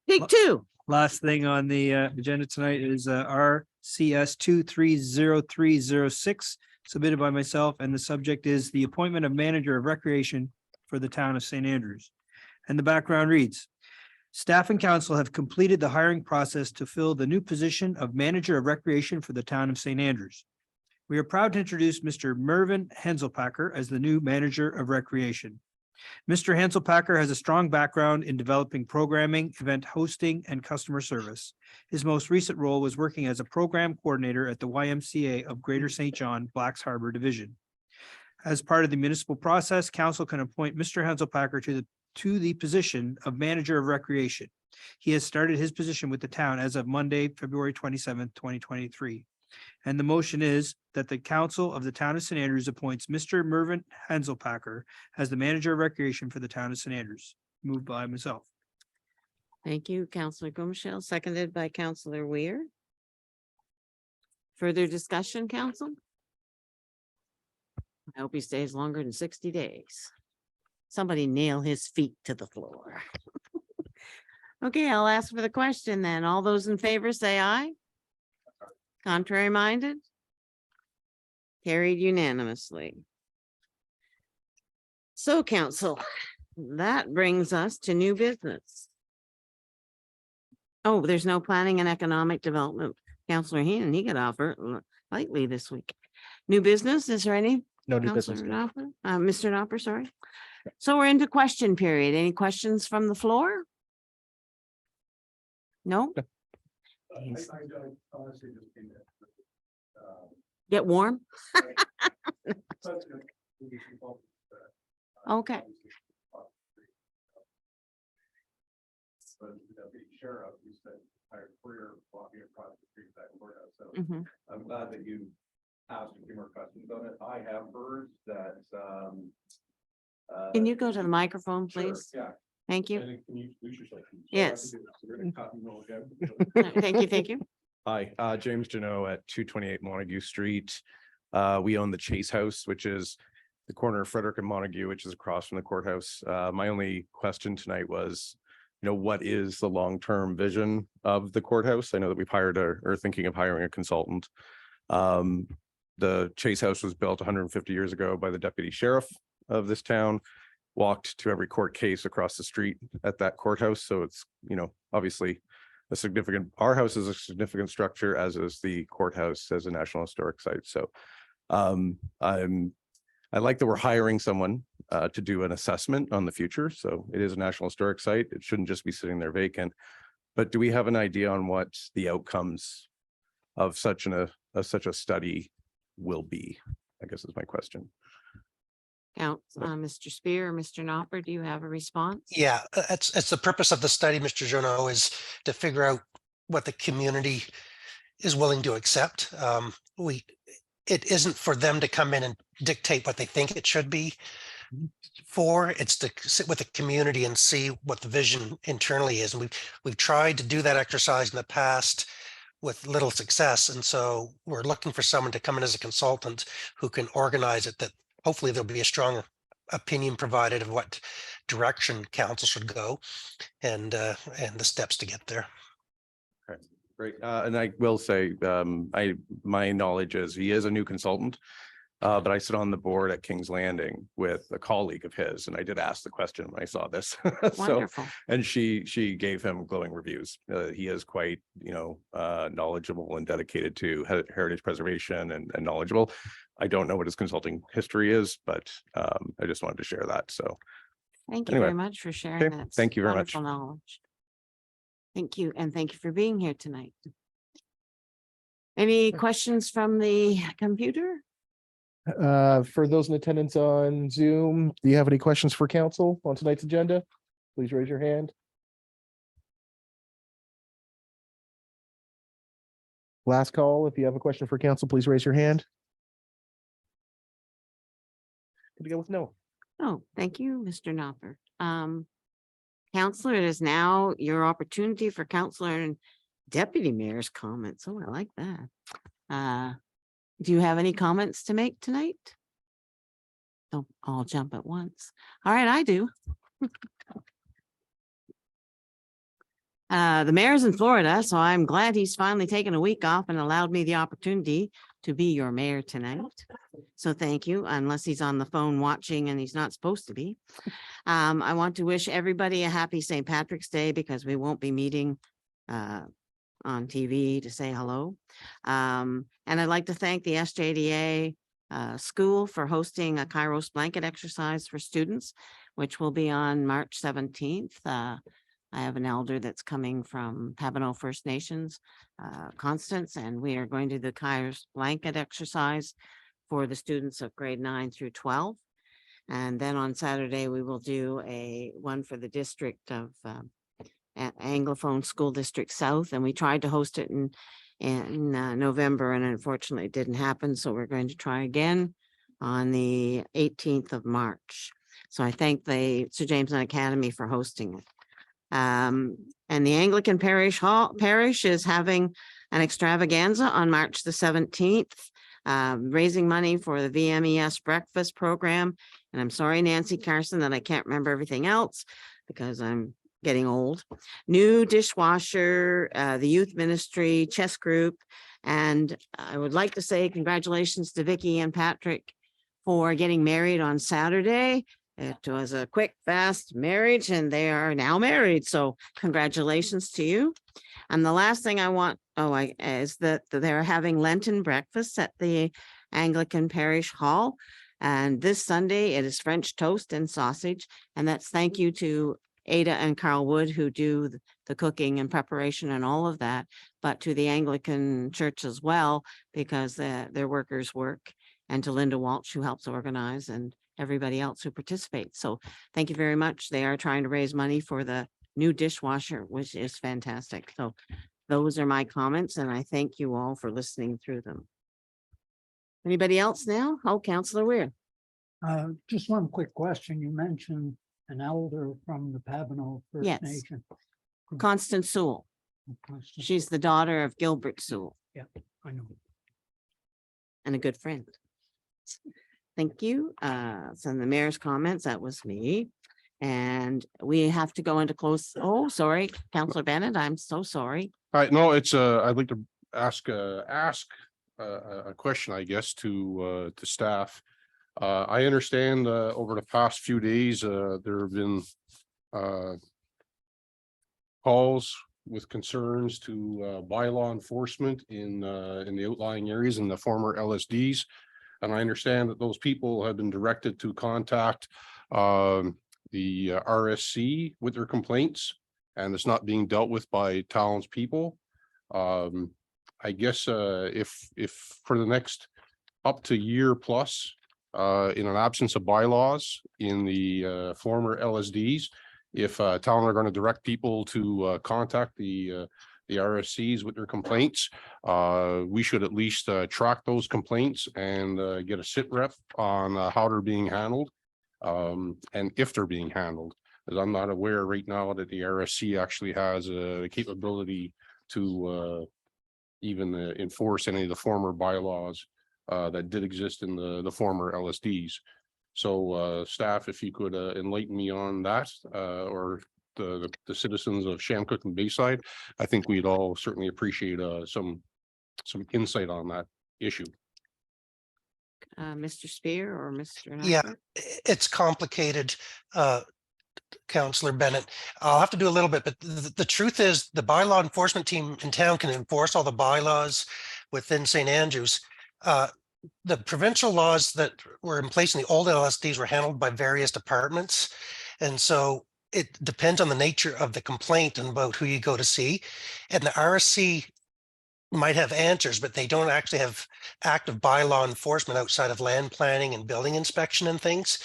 Take two. Last thing on the agenda tonight is RCS 230306 submitted by myself, and the subject is the appointment of manager of recreation for the town of St. Andrews. And the background reads: staff and council have completed the hiring process to fill the new position of manager of recreation for the town of St. Andrews. We are proud to introduce Mr. Mervyn Henselpacker as the new manager of recreation. Mr. Henselpacker has a strong background in developing programming, event hosting, and customer service. His most recent role was working as a program coordinator at the YMCA of Greater St. John, Blacks Harbor Division. As part of the municipal process, council can appoint Mr. Henselpacker to the position of manager of recreation. He has started his position with the town as of Monday, February 27th, 2023. And the motion is that the council of the town of St. Andrews appoints Mr. Mervyn Henselpacker as the manager of recreation for the town of St. Andrews. Moved by myself. Thank you, Councillor Gumashal, seconded by Councillor Weir. Further discussion, council? I hope he stays longer than 60 days. Somebody nail his feet to the floor. Okay, I'll ask for the question then. All those in favor say aye. Contrary minded? Carried unanimously. So council, that brings us to new business. Oh, there's no planning and economic development. Councillor Heenan, he got off lightly this week. New business, is there any? No new business. Councillor Nopper? Mr. Nopper, sorry. So we're into question period. Any questions from the floor? No? Get warm? Okay. Mhm. I'm glad that you asked a few more questions on it. I have heard that. Can you go to the microphone, Sure, please? yeah. Thank you. And then can you introduce yourself? Yes. Thank Thank you, thank you. Hi, James Janot at 228 Montague Street. We own the Chase House, which is the corner of Frederick and Montague, which is across from the courthouse. My only question tonight was, what is the long-term vision of the courthouse? I know that we've hired or thinking of hiring a consultant. The Chase House was built 150 years ago by the deputy sheriff of this town. Walked to every court case across the street at that courthouse. So it's, obviously a significant, our house is a significant structure, as is the courthouse as a National Historic Site. So I like that we're hiring someone to do an assessment on the future. So it is a National Historic Site. It shouldn't just be sitting there vacant. But do we have an idea on what the outcomes of such a study will be? I guess is my question. Mr. Spear, or Mr. Knopper, do you have a response? Yeah, it's the purpose of the study, Mr. Journeau, is to figure out what the community is willing to accept. It isn't for them to come in and dictate what they think it should be for. It's to sit with the community and see what the vision internally is. And we've tried to do that exercise in the past with little success. And so we're looking for someone to come in as a consultant who can organize it, that hopefully there'll be a strong opinion provided of what direction council should go and the steps to get there. Okay, great. And I will say, my knowledge is he is a new consultant, but I sit on the board at King's Landing with a colleague of his, and I did ask the question when I saw this. Wonderful. And she gave him glowing reviews. He is quite, knowledgeable and dedicated to heritage preservation and knowledgeable. I don't know what his consulting history is, but I just wanted to share that. So Thank you anyway, very much for sharing okay, that. thank you very much. Wonderful knowledge. Thank you, and thank you for being here tonight. Any questions from the computer? For those in attendance on Zoom, do you have any questions for council on tonight's agenda? Please raise your hand. Last call. If you have a question for council, please raise your hand. Good to go with no. Oh, thank you, Mr. Knopper. Counselor, it is now your opportunity for counselor and deputy mayor's comments. Oh, I like that. Do you have any comments to make tonight? Don't all jump at once. All right, I do. The mayor's in Florida, so I'm glad he's finally taken a week off and allowed me the opportunity to be your mayor tonight. So thank you, unless he's on the phone watching and he's not supposed to be. I want to wish everybody a happy St. Patrick's Day, because we won't be meeting on TV to say hello. And I'd like to thank the SJDA school for hosting a Kairos blanket exercise for students, which will be on March 17th. I have an elder that's coming from Pabonneau First Nations, Constance, and we are going to do the Kairos blanket exercise for the students of grade 9 through 12. And then on Saturday, we will do one for the district of Anglophone School District South, and we tried to host it in November, and unfortunately it didn't happen. So we're going to try again on the 18th of March. So I thank the Sir James Academy for hosting it. And the Anglican Parish is having an extravaganza on March the 17th, raising money for the VMES breakfast program. And I'm sorry, Nancy Carson, that I can't remember everything else because I'm getting old. New dishwasher, the youth ministry, chess group. And I would like to say congratulations to Vicky and Patrick for getting married on Saturday. It was a quick, fast marriage, and they are now married. So congratulations to you. And the last thing I want, is that they're having Lenten breakfast at the Anglican Parish Hall. And this Sunday, it is French toast and sausage. And that's thank you to Ada and Carl Wood, who do the cooking and preparation and all of that, but to the Anglican Church as well, because their workers work, and to Linda Walsh, who helps organize, and everybody else who participates. So thank you very much. They are trying to raise money for the new dishwasher, which is fantastic. So those are my comments, and I thank you all for listening through them. Anybody else now? Oh, Councillor Weir. Just one quick question. You mentioned an elder from the Pabonneau First Yes. Nation. Constance Sewell. Constance. She's the daughter of Gilbert Sewell Yeah, I know. and a good friend. Thank you. So the mayor's comments, that was me. And we have to go into close. Oh, sorry, Councillor Bennett, I'm so sorry. No, it's I'd like to ask a question, I guess, to staff. I understand over the past few days, there have been calls with concerns to bylaw enforcement in the outlying areas in the former LSDs. And I understand that those people have been directed to contact the RSC with their complaints, and it's not being dealt with by townspeople. I guess if for the next up to year plus, in an absence of bylaws in the former LSDs, if town are going to direct people to contact the RSCs with their complaints, we should at least track those complaints and get a sit rep on how they're being handled, and if they're being handled. As I'm not aware right now that the RSC actually has a capability to even enforce any of the former bylaws that did exist in the former LSDs. So staff, if you could enlighten me on that, or the citizens of Shamcook and Bayside, I think we'd all certainly appreciate some insight on that issue. Mr. Spear or Mr. Yeah, Hacker? it's complicated, Councillor Bennett. I'll have to do a little bit, but the truth is the bylaw enforcement team in town can enforce all the bylaws within St. Andrews. The provincial laws that were in place in the old LSDs were handled by various departments. And so it depends on the nature of the complaint and about who you go to see. And the RSC might have answers, but they don't actually have active bylaw enforcement outside of land planning and building inspection and things.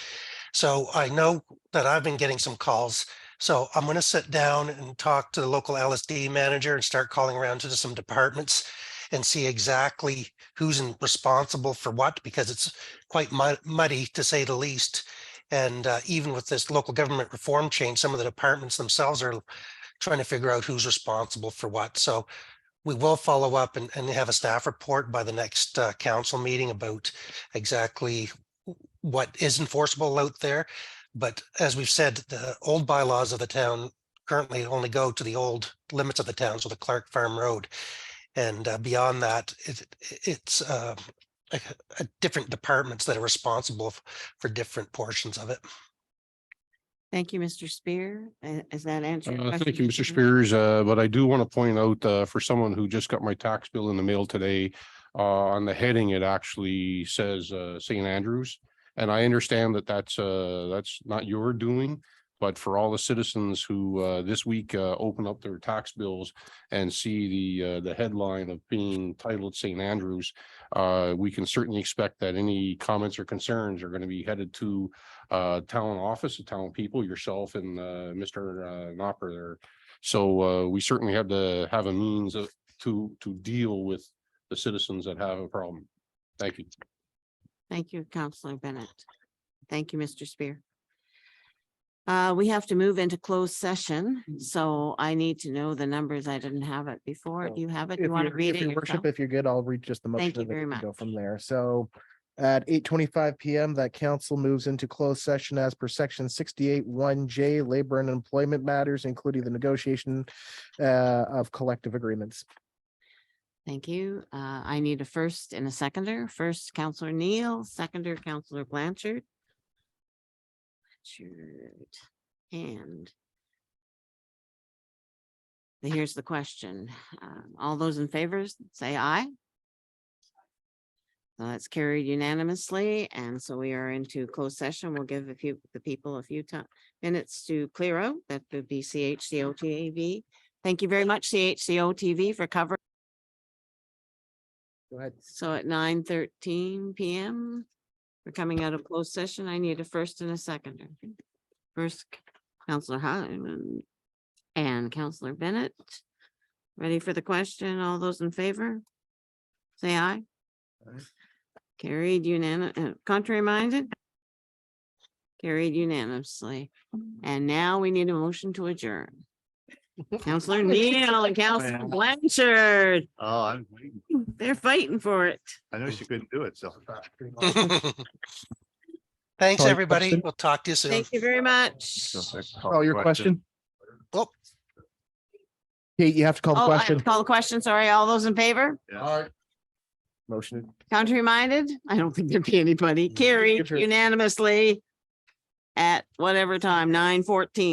So I know that I've been getting some calls. So I'm going to sit down and talk to the local LSD manager and start calling around to some departments and see exactly who's responsible for what, because it's quite muddy to say the least. And even with this local government reform change, some of the departments themselves are trying to figure out who's responsible for what. So we will follow up and have a staff report by the next council meeting about exactly what is enforceable out there. But as we've said, the old bylaws of the town currently only go to the old limits of the town, so the Clark Farm Road. And beyond that, it's different departments that are responsible for different portions of it. Thank you, Mr. Spear. Is that answer? Thank you, Mr. Spears. But I do want to point out for someone who just got my tax bill in the mail today, on the heading, it actually says St. Andrews. And I understand that that's not your doing, but for all the citizens who this week open up their tax bills and see the headline of being titled St. Andrews, we can certainly expect that any comments or concerns are going to be headed to town office, the town people, yourself and Mr. Knopper there. So we certainly have to have a means to deal with the citizens that have a problem. Thank you. Thank you, Councillor Bennett. Thank you, Mr. Spear. We have to move into closed session, so I need to know the numbers. I didn't have it before. Do you have it? If You want to you're- read if it your worship, yourself? if you're good, I'll read just the motion. Thank you and then very we can Go much. from there. So at 8:25 PM, that council moves into closed session as per section 68(1)J, labor and employment matters, including the negotiation of collective agreements. Thank you. I need a first and a seconder. First, Councillor Neal, seconder, Councillor Blanchard. And here's the question. All those in favor, say aye. So that's carried unanimously, and so we are into closed session. We'll give the people a few minutes to clear out. That would be CHCO TV. Thank you very much, CHCO TV, for covering. Go ahead. So at 9:13 PM, we're coming out of closed session. I need a first and a seconder. First, Councillor Hyman and Councillor Bennett. Ready for the question? All those in favor? Say aye. Aye. Carried unanimous, contrary minded? Carried unanimously. And now we need a motion to adjourn. Councillor Neal and Councillor Blanchard, Oh, I'm waiting. they're fighting for it. I know she couldn't do it, so. Thanks, Call your everybody. question. We'll talk to you soon. Thank you very much. Oh, your question? Oh. Kate, you have to call the Oh, I have question. to call the question. Sorry, all those in favor? Yeah. Motion. Contrary minded? I don't think there'd be anybody. Carried Adjourn. unanimously at whatever time, 9:14.